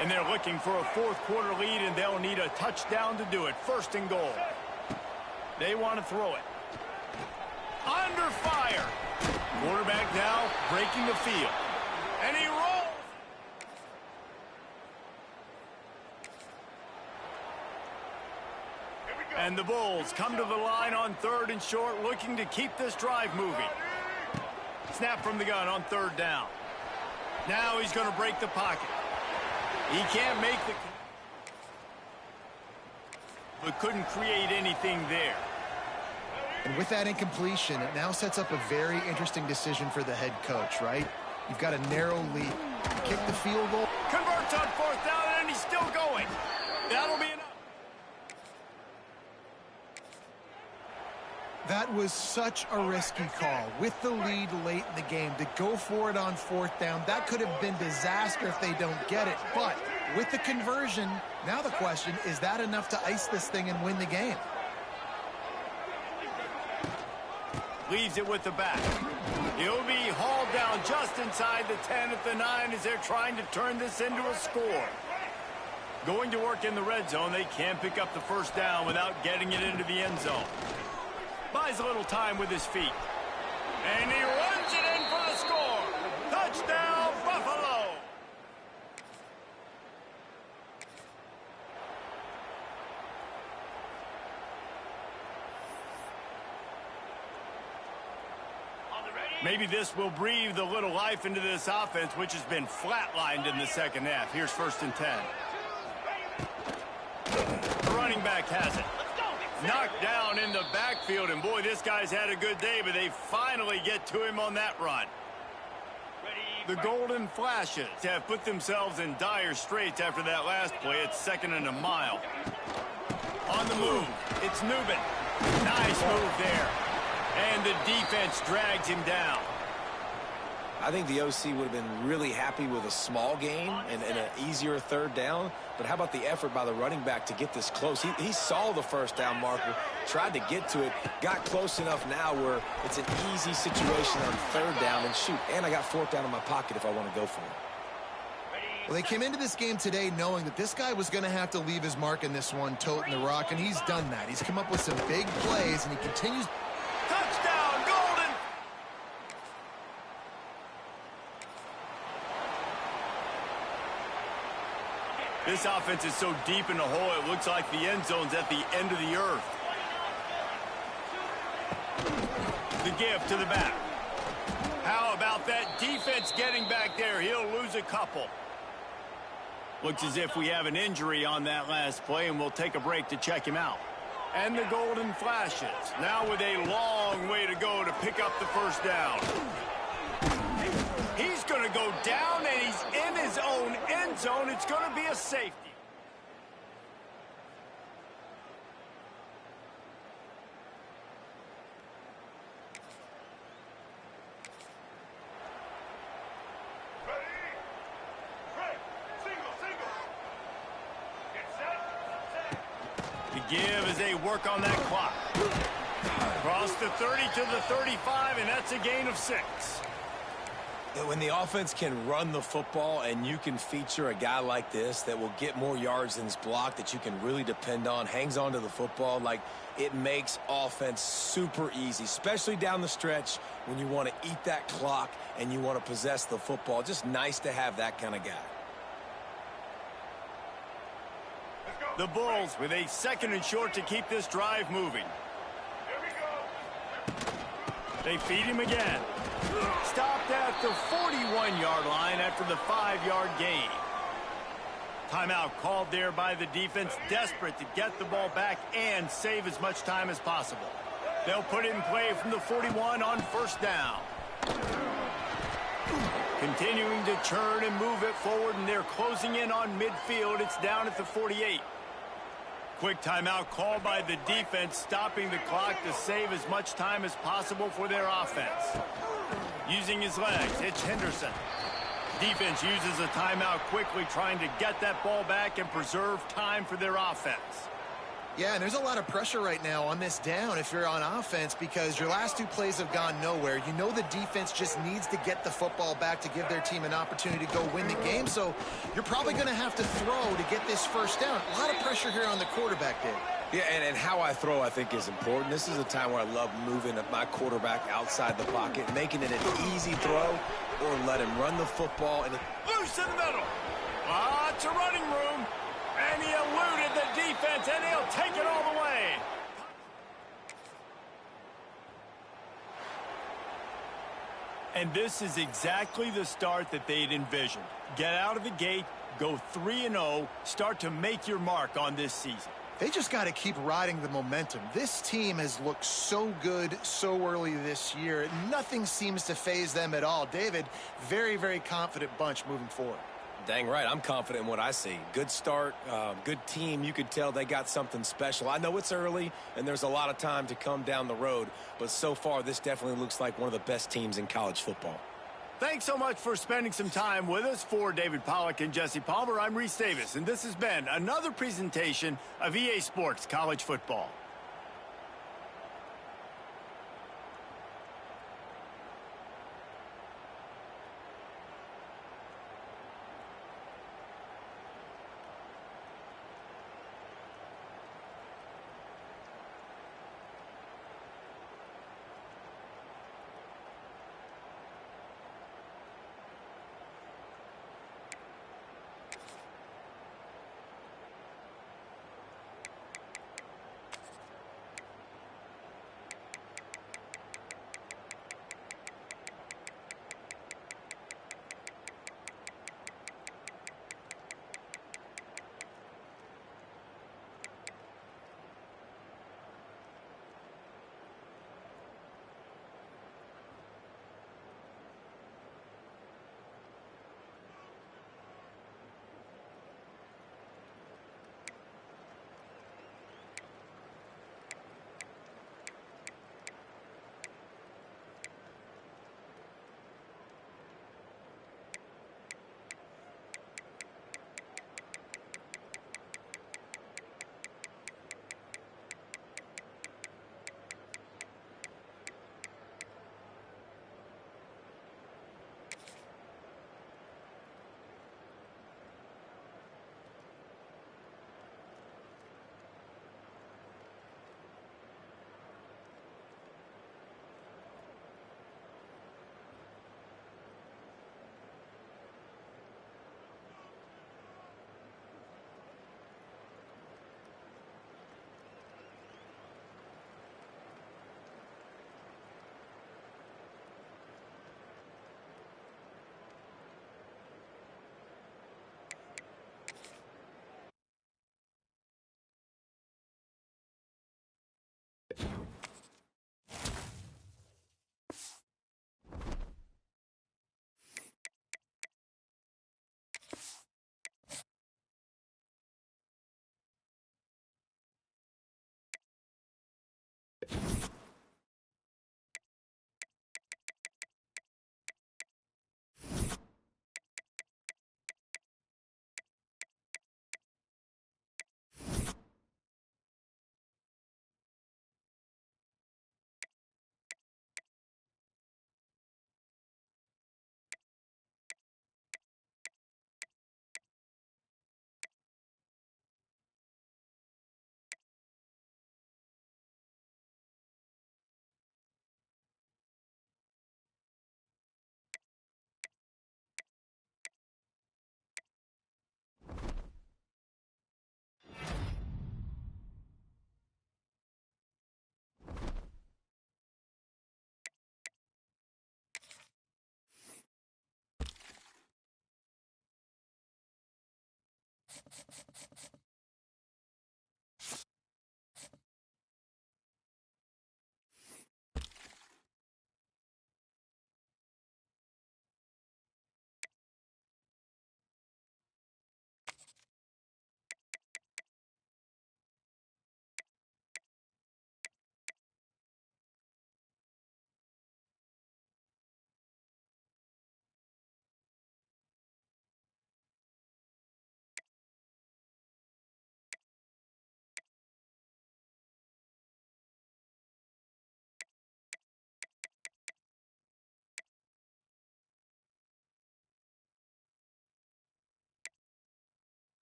And they're looking for a 4th quarter lead, and they'll need a touchdown to do it. 1st and goal. They want to throw it. Under fire. Quarterback now breaking the field. And he rolls. And the Bulls come to the line on 3rd and short, looking to keep this drive moving. Snap from the gun on 3rd down. Now he's going to break the pocket. He can't make the... but couldn't create anything there.
And with that incompletion, it now sets up a very interesting decision for the head coach, right? You've got a narrow lead. Kick the field goal.
Converts on 4th down, and he's still going. That'll be enough.
That was such a risky call. With the lead late in the game, to go for it on 4th down, that could have been disaster if they don't get it. But with the conversion, now the question, is that enough to ice this thing and win the game?
Leaves it with the back. He'll be hauled down just inside the 10 at the 9 as they're trying to turn this into a score. Going to work in the red zone, they can pick up the first down without getting it into the end zone. Buys a little time with his feet. And he runs it in for the score. Touchdown, Buffalo! Maybe this will breathe a little life into this offense, which has been flatlined in the second half. Here's 1st and 10. The running back has it. Knocked down in the backfield, and boy, this guy's had a good day, but they finally get to him on that run. The Golden Flashes have put themselves in dire straits after that last play. It's 2nd and a mile. On the move, it's Nubin. Nice move there. And the defense drags him down.
I think the OC would have been really happy with a small gain and an easier 3rd down. But how about the effort by the running back to get this close? He saw the first down marker, tried to get to it, got close enough now where it's an easy situation on 3rd down. And shoot, and I got 4th down in my pocket if I want to go for it.
Well, they came into this game today knowing that this guy was going to have to leave his mark in this one, toting the rock, and he's done that. He's come up with some big plays, and he continues.
Touchdown, Golden! This offense is so deep in the hole, it looks like the end zone's at the end of the earth. The give to the back. How about that defense getting back there? He'll lose a couple. Looks as if we have an injury on that last play, and we'll take a break to check him out. And the Golden Flashes, now with a long way to go to pick up the first down. He's going to go down, and he's in his own end zone. It's going to be a safety. The give as they work on that clock. Across the 30 to the 35, and that's a gain of 6.
When the offense can run the football and you can feature a guy like this that will get more yards than his block, that you can really depend on, hangs on to the football, like it makes offense super easy, especially down the stretch when you want to eat that clock and you want to possess the football. Just nice to have that kind of guy.
The Bulls with a 2nd and short to keep this drive moving. They feed him again. Stopped at the 41-yard line after the 5-yard gain. Timeout called there by the defense, desperate to get the ball back and save as much time as possible. They'll put it in play from the 41 on 1st down. Continuing to churn and move it forward, and they're closing in on midfield. It's down at the 48. Quick timeout called by the defense, stopping the clock to save as much time as possible for their offense. Using his legs, it's Henderson. Defense uses a timeout quickly, trying to get that ball back and preserve time for their offense.
Yeah, and there's a lot of pressure right now on this down if you're on offense, because your last 2 plays have gone nowhere. You know the defense just needs to get the football back to give their team an opportunity to go win the game, so you're probably going to have to throw to get this first down. A lot of pressure here on the quarterback, Dave.
Yeah, and how I throw, I think, is important. This is a time where I love moving my quarterback outside the pocket, making it an easy throw, or let him run the football. And
Loose in the middle. Lots of running room. And he eluded the defense, and he'll take it all the way. And this is exactly the start that they'd envisioned. Get out of the gate, go 3-0, start to make your mark on this season.
They just got to keep riding the momentum. This team has looked so good so early this year. Nothing seems to faze them at all. David, very, very confident bunch moving forward.
Dang right, I'm confident in what I see. Good start, good team. You could tell they got something special. I know it's early, and there's a lot of time to come down the road, but so far this definitely looks like one of the best teams in college football.
Thanks so much for spending some time with us. For David Pollack and Jesse Palmer, I'm Reese Davis, and this has been another presentation of EA Sports College Football.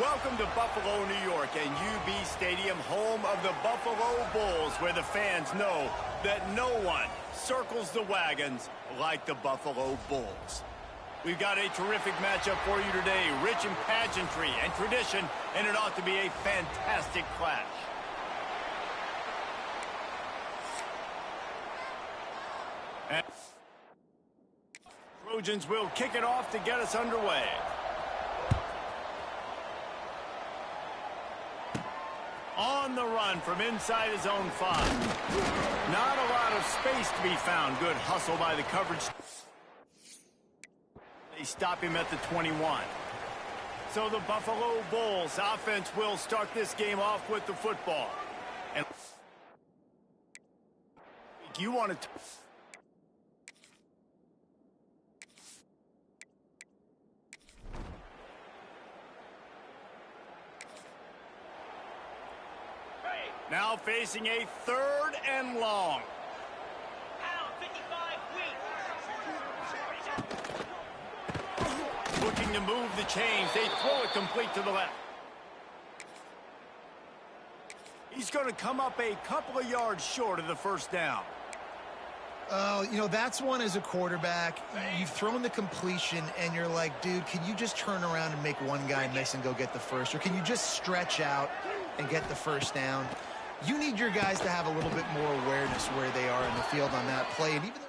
Welcome to Buffalo, New York, and UB Stadium, home of the Buffalo Bulls, where the fans know that no one circles the wagons like the Buffalo Bulls. We've got a terrific matchup for you today, rich in pageantry and tradition, and it ought to be a fantastic clash. And Trojans will kick it off to get us underway. On the run from inside his own 5. Not a lot of space to be found. Good hustle by the coverage. They stop him at the 21. So the Buffalo Bulls offense will start this game off with the football. And you want to... Now facing a 3rd and long. Looking to move the chains. They throw it complete to the left. He's going to come up a couple of yards short of the first down.
You know, that's one as a quarterback. You've thrown the completion, and you're like, dude, can you just turn around and make one guy miss and go get the first? Or can you just stretch out and get the first down? You need your guys to have a little bit more awareness where they are in the field on that play. And even though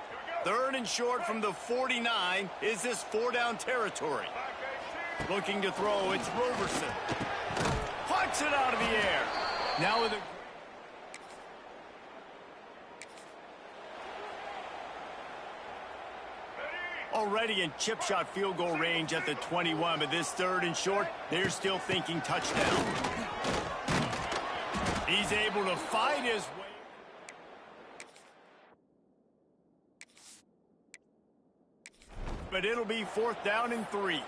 Here we go. Third and short from the 49. Is this 4-down territory? Looking to throw, it's Roberson. Plucks it out of the air. Now with a... Already in chip shot field goal range at the 21, but this third and short, they're still thinking touchdown. He's able to fight his way. But it'll be 4th down and 3.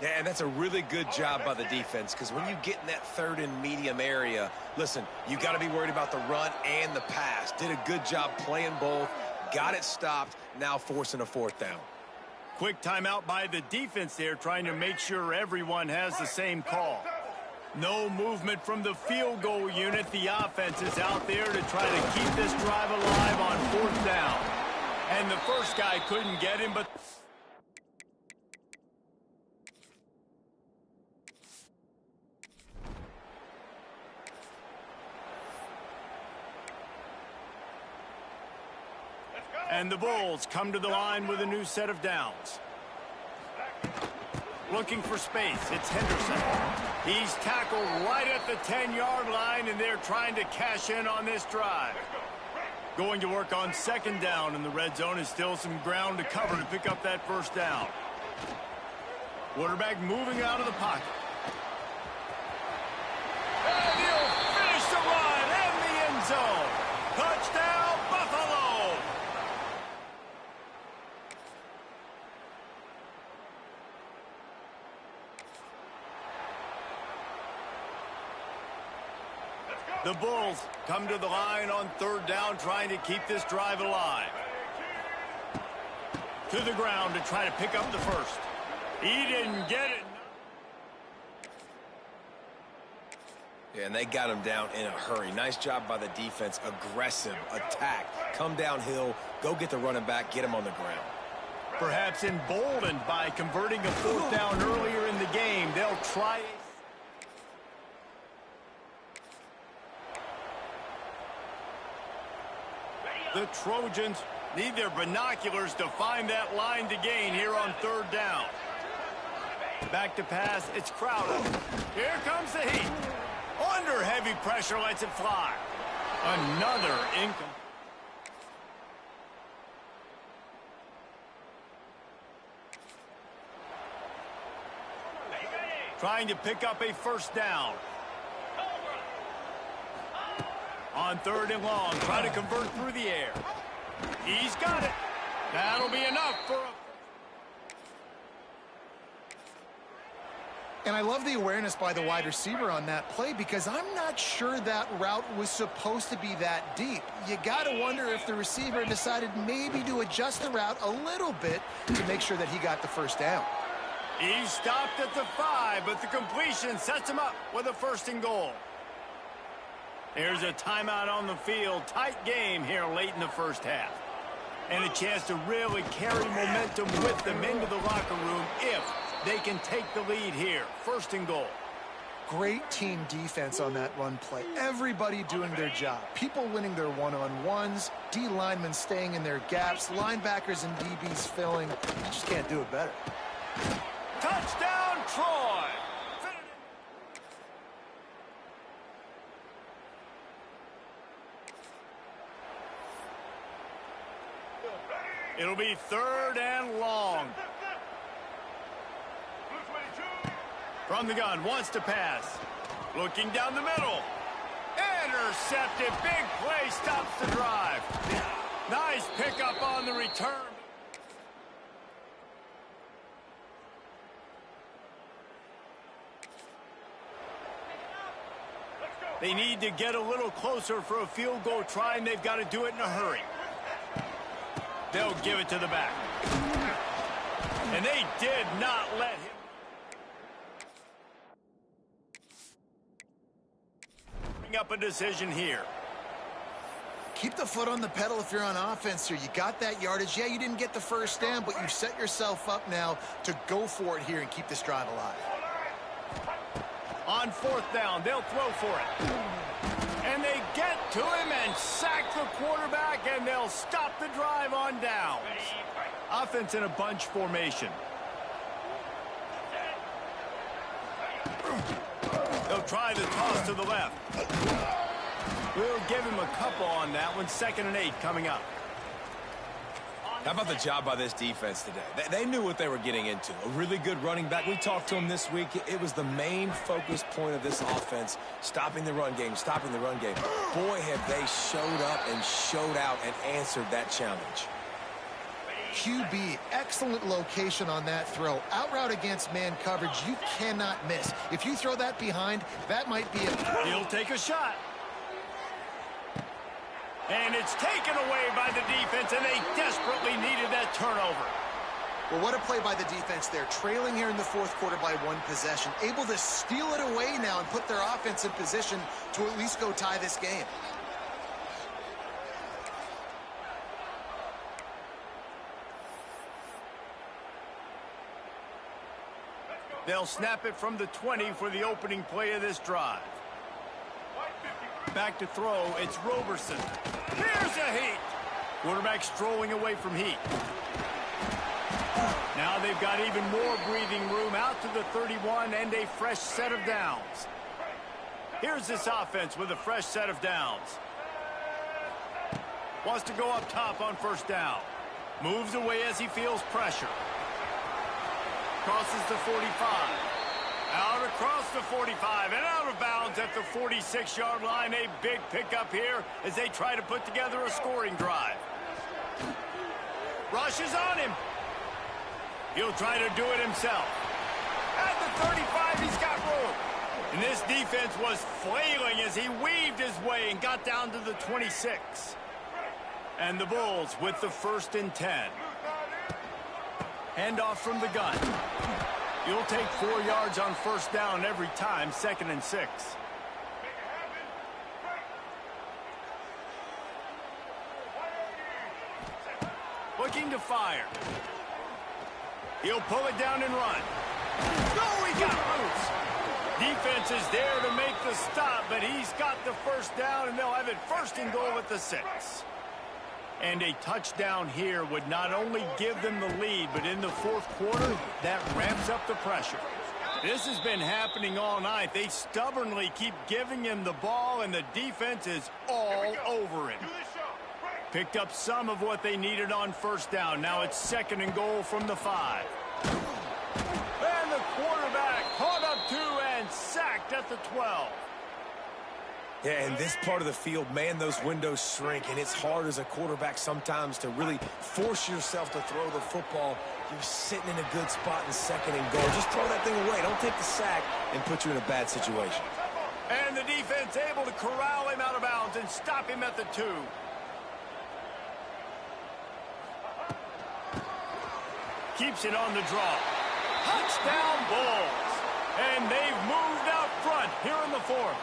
Yeah, and that's a really good job by the defense, because when you get in that third and medium area, listen, you got to be worried about the run and the pass. Did a good job playing both, got it stopped, now forcing a 4th down.
Quick timeout by the defense there, trying to make sure everyone has the same call. No movement from the field goal unit. The offense is out there to try to keep this drive alive on 4th down. And the first guy couldn't get him, but... And the Bulls come to the line with a new set of downs. Looking for space, it's Henderson. He's tackled right at the 10-yard line, and they're trying to cash in on this drive. Going to work on 2nd down, and the red zone is still some ground to cover to pick up that 1st down. Quarterback moving out of the pocket. And he'll finish the run in the end zone. Touchdown, Buffalo! The Bulls come to the line on 3rd down, trying to keep this drive alive. To the ground to try to pick up the 1st. He didn't get it.
Yeah, and they got him down in a hurry. Nice job by the defense. Aggressive attack. Come downhill, go get the running back, get him on the ground.
Perhaps emboldened by converting a 4th down earlier in the game, they'll try it. The Trojans need their binoculars to find that line to gain here on 3rd down. Back to pass, it's Crowder. Here comes the heat. Under heavy pressure, lets it fly. Another income. Trying to pick up a 1st down. On 3rd and long, try to convert through the air. He's got it. That'll be enough for a...
And I love the awareness by the wide receiver on that play, because I'm not sure that route was supposed to be that deep. You got to wonder if the receiver decided maybe to adjust the route a little bit to make sure that he got the 1st down.
He stopped at the 5, but the completion sets him up with a 1st and goal. There's a timeout on the field. Tight game here late in the 1st half. And a chance to really carry momentum with them into the locker room if they can take the lead here. 1st and goal.
Great team defense on that run play. Everybody doing their job. People winning their one-on-ones, D linemen staying in their gaps, linebackers and DBs filling. You just can't do it better.
Touchdown, Troy! It'll be 3rd and long. From the gun, wants to pass. Looking down the middle. Intercepted. Big play, stops the drive. Nice pickup on the return. They need to get a little closer for a field goal try, and they've got to do it in a hurry. They'll give it to the back. And they did not let him. Bring up a decision here.
Keep the foot on the pedal if you're on offense here. You got that yardage. Yeah, you didn't get the 1st down, but you've set yourself up now to go for it here and keep this drive alive.
On 4th down, they'll throw for it. And they get to him and sack the quarterback, and they'll stop the drive on downs. Offense in a bunch formation. They'll try the toss to the left. We'll give him a couple on that one. 2nd and 8 coming up.
How about the job by this defense today? They knew what they were getting into. A really good running back. We talked to him this week. It was the main focus point of this offense, stopping the run game, stopping the run game. Boy, have they showed up and showed out and answered that challenge.
QB, excellent location on that throw. Out route against man coverage, you cannot miss. If you throw that behind, that might be a...
He'll take a shot. And it's taken away by the defense, and they desperately needed that turnover.
Well, what a play by the defense there. Trailing here in the 4th quarter by 1 possession. Able to steal it away now and put their offense in position to at least go tie this game.
They'll snap it from the 20 for the opening play of this drive. Back to throw, it's Roberson. Here's a heat. Quarterback strolling away from heat. Now they've got even more breathing room out to the 31 and a fresh set of downs. Here's this offense with a fresh set of downs. Wants to go up top on 1st down. Moves away as he feels pressure. Crosses the 45. Out across the 45 and out of bounds at the 46-yard line. A big pickup here as they try to put together a scoring drive. Rushes on him. He'll try to do it himself. At the 35, he's got room. And this defense was flailing as he weaved his way and got down to the 26. And the Bulls with the 1st and 10. Handoff from the gun. You'll take 4 yards on 1st down every time, 2nd and 6. Looking to fire. He'll pull it down and run. Oh, he got loose. Defense is there to make the stop, but he's got the 1st down, and they'll have it 1st and goal at the 6. And a touchdown here would not only give them the lead, but in the 4th quarter, that ramps up the pressure. This has been happening all night. They stubbornly keep giving him the ball, and the defense is all over him. Picked up some of what they needed on 1st down. Now it's 2nd and goal from the 5. And the quarterback caught up 2 and sacked at the 12.
Yeah, in this part of the field, man, those windows shrink, and it's hard as a quarterback sometimes to really force yourself to throw the football. You're sitting in a good spot in 2nd and goal. Just throw that thing away. Don't take the sack and put you in a bad situation.
And the defense able to corral him out of bounds and stop him at the 2. Keeps it on the draw. Touchdown Bulls. And they've moved out front here in the 4th.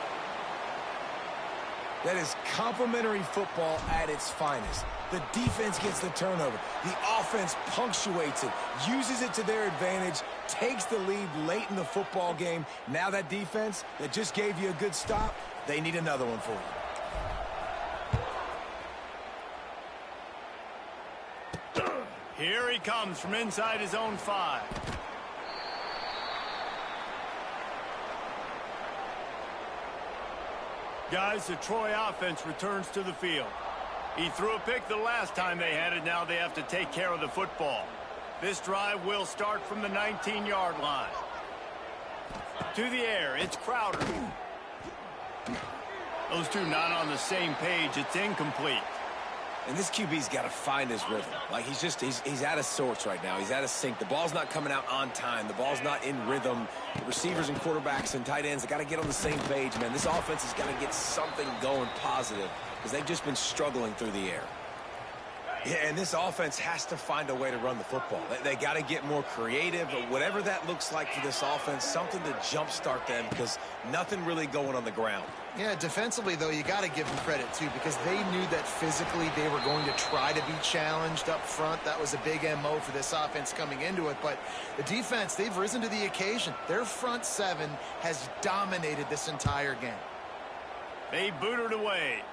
That is complimentary football at its finest. The defense gets the turnover. The offense punctuates it, uses it to their advantage, takes the lead late in the football game. Now that defense that just gave you a good stop, they need another one for you.
Here he comes from inside his own 5. Guys, the Troy offense returns to the field. He threw a pick the last time they had it. Now they have to take care of the football. This drive will start from the 19-yard line. To the air, it's Crowder. Those two not on the same page. It's incomplete.
And this QB's got to find his rhythm. Like, he's out of sorts right now. He's out of sync. The ball's not coming out on time. The ball's not in rhythm. The receivers and quarterbacks and tight ends, they got to get on the same page, man. This offense has got to get something going positive because they've just been struggling through the air. Yeah, and this offense has to find a way to run the football. They got to get more creative, but whatever that looks like for this offense, something to jumpstart them because nothing really going on the ground.
Yeah, defensively, though, you got to give them credit, too, because they knew that physically they were going to try to be challenged up front. That was a big MO for this offense coming into it. But the defense, they've risen to the occasion. Their front 7 has dominated this entire game.
They boot it away.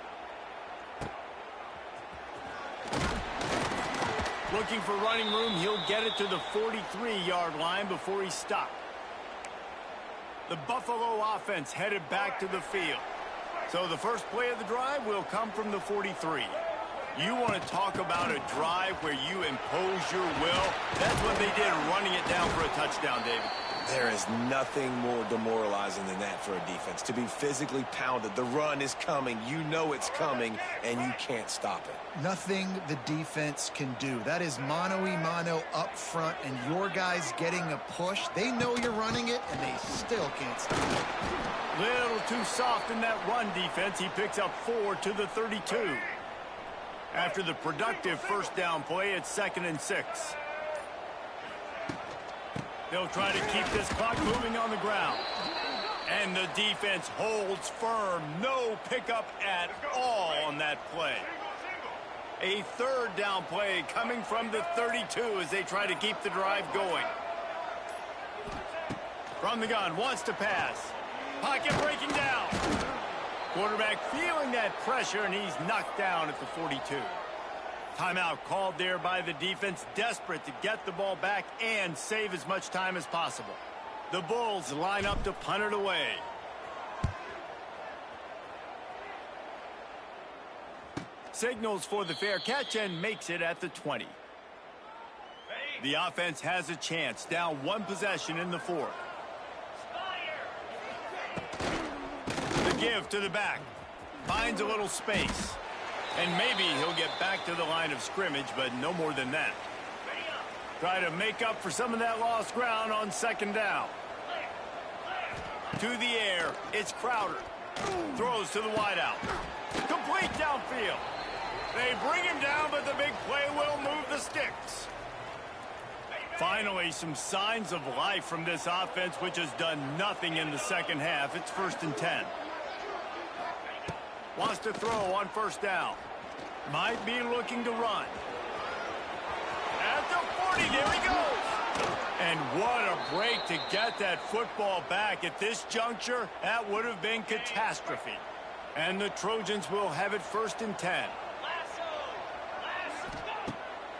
Looking for running room. He'll get it to the 43-yard line before he's stopped. The Buffalo offense headed back to the field. So the first play of the drive will come from the 43. You want to talk about a drive where you impose your will? That's what they did, running it down for a touchdown, David.
There is nothing more demoralizing than that for a defense. To be physically pounded. The run is coming. You know it's coming, and you can't stop it.
Nothing the defense can do. That is mano-a-mano up front, and your guys getting a push. They know you're running it, and they still can't stop it.
Little too soft in that run defense. He picks up 4 to the 32. After the productive first down play, it's 2nd and 6. They'll try to keep this clock moving on the ground. And the defense holds firm. No pickup at all on that play. A 3rd down play coming from the 32 as they try to keep the drive going. From the gun, wants to pass. Pocket breaking down. Quarterback feeling that pressure, and he's knocked down at the 42. Timeout called there by the defense, desperate to get the ball back and save as much time as possible. The Bulls line up to punt it away. Signals for the fair catch and makes it at the 20. The offense has a chance, down 1 possession in the 4th. The give to the back. Finds a little space. And maybe he'll get back to the line of scrimmage, but no more than that. Try to make up for some of that lost ground on 2nd down. To the air, it's Crowder. Throws to the wideout. Complete downfield. They bring him down, but the big play will move the sticks. Finally, some signs of life from this offense, which has done nothing in the second half. It's 1st and 10. Wants to throw on 1st down. Might be looking to run. At the 40, there he goes. And what a break to get that football back at this juncture. That would have been catastrophe. And the Trojans will have it 1st and 10.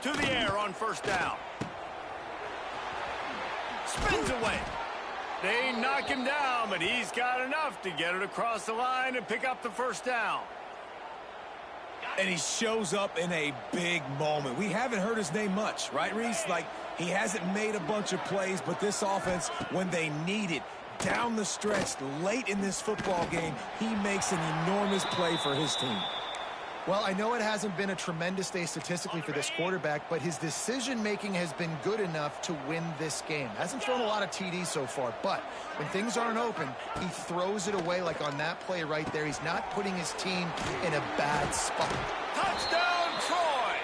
To the air on 1st down. Spins away. They knock him down, but he's got enough to get it across the line and pick up the 1st down.
And he shows up in a big moment. We haven't heard his name much, right, Reese? Like, he hasn't made a bunch of plays, but this offense, when they need it, down the stretch, late in this football game, he makes an enormous play for his team.
Well, I know it hasn't been a tremendous day statistically for this quarterback, but his decision-making has been good enough to win this game. Hasn't thrown a lot of TDs so far, but when things aren't open, he throws it away like on that play right there. He's not putting his team in a bad spot.
Touchdown, Troy!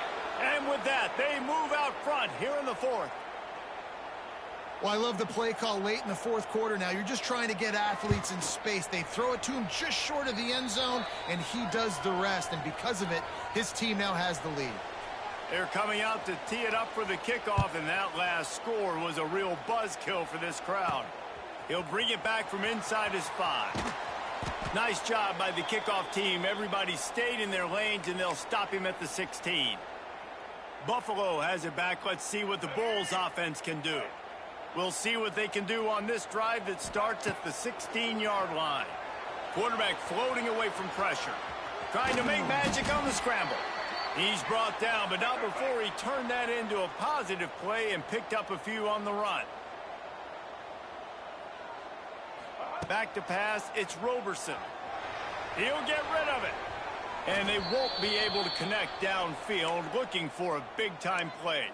And with that, they move out front here in the 4th.
Well, I love the play call late in the 4th quarter now. You're just trying to get athletes in space. They throw it to him just short of the end zone, and he does the rest. And because of it, his team now has the lead.
They're coming out to tee it up for the kickoff, and that last score was a real buzzkill for this crowd. He'll bring it back from inside his 5. Nice job by the kickoff team. Everybody stayed in their lanes, and they'll stop him at the 16. Buffalo has it back. Let's see what the Bulls offense can do. We'll see what they can do on this drive that starts at the 16-yard line. Quarterback floating away from pressure. Trying to make magic on the scramble. He's brought down, but not before he turned that into a positive play and picked up a few on the run. Back to pass, it's Roberson. He'll get rid of it. And they won't be able to connect downfield, looking for a big-time play.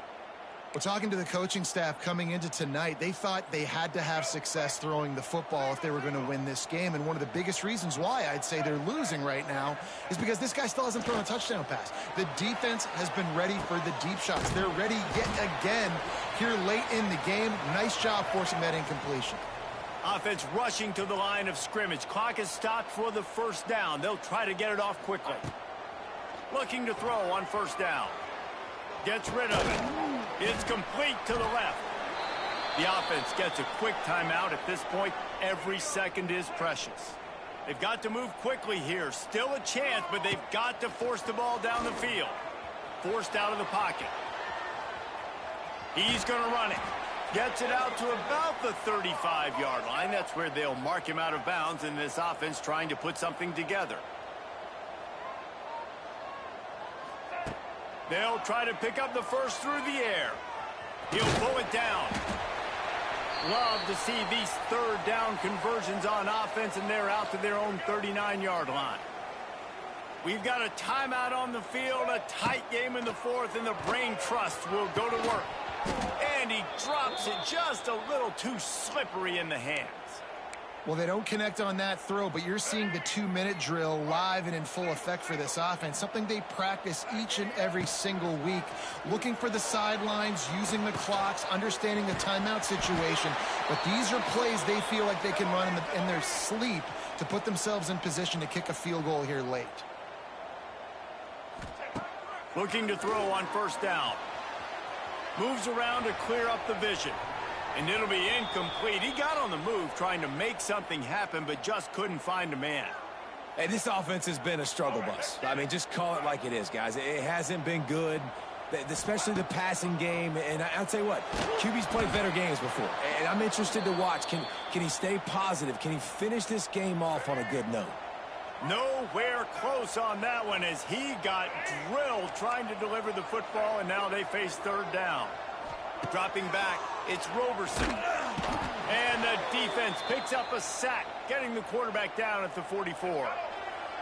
Well, talking to the coaching staff coming into tonight, they thought they had to have success throwing the football if they were going to win this game. And one of the biggest reasons why I'd say they're losing right now is because this guy still hasn't thrown a touchdown pass. The defense has been ready for the deep shots. They're ready yet again here late in the game. Nice job forcing that incompletion.
Offense rushing to the line of scrimmage. Clock is stopped for the 1st down. They'll try to get it off quickly. Looking to throw on 1st down. Gets rid of it. It's complete to the left. The offense gets a quick timeout. At this point, every second is precious. They've got to move quickly here. Still a chance, but they've got to force the ball down the field. Forced out of the pocket. He's going to run it. Gets it out to about the 35-yard line. That's where they'll mark him out of bounds in this offense trying to put something together. They'll try to pick up the first through the air. He'll pull it down. Love to see these third down conversions on offense, and they're out to their own 39-yard line. We've got a timeout on the field, a tight game in the fourth, and the Brain Trust will go to work. And he drops it just a little too slippery in the hands.
Well, they don't connect on that throw, but you're seeing the 2-minute drill live and in full effect for this offense, something they practice each and every single week, looking for the sidelines, using the clocks, understanding the timeout situation. But these are plays they feel like they can run in their sleep to put themselves in position to kick a field goal here late.
Looking to throw on first down. Moves around to clear up the vision. And it'll be incomplete. He got on the move trying to make something happen, but just couldn't find a man.
Hey, this offense has been a struggle bus. I mean, just call it like it is, guys. It hasn't been good, especially the passing game. And I'll tell you what, QB's played better games before. And I'm interested to watch. Can he stay positive? Can he finish this game off on a good note?
Nowhere close on that one as he got drilled trying to deliver the football, and now they face third down. Dropping back, it's Roberson. And the defense picks up a sack, getting the quarterback down at the 44.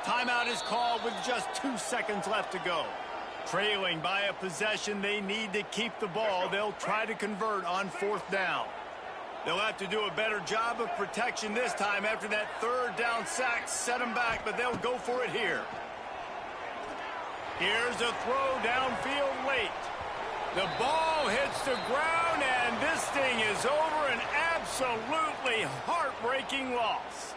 Timeout is called with just 2 seconds left to go. Trailing by a possession, they need to keep the ball. They'll try to convert on fourth down. They'll have to do a better job of protection this time after that third down sack set them back, but they'll go for it here. Here's a throw downfield late. The ball hits the ground, and this thing is over. An absolutely heartbreaking loss.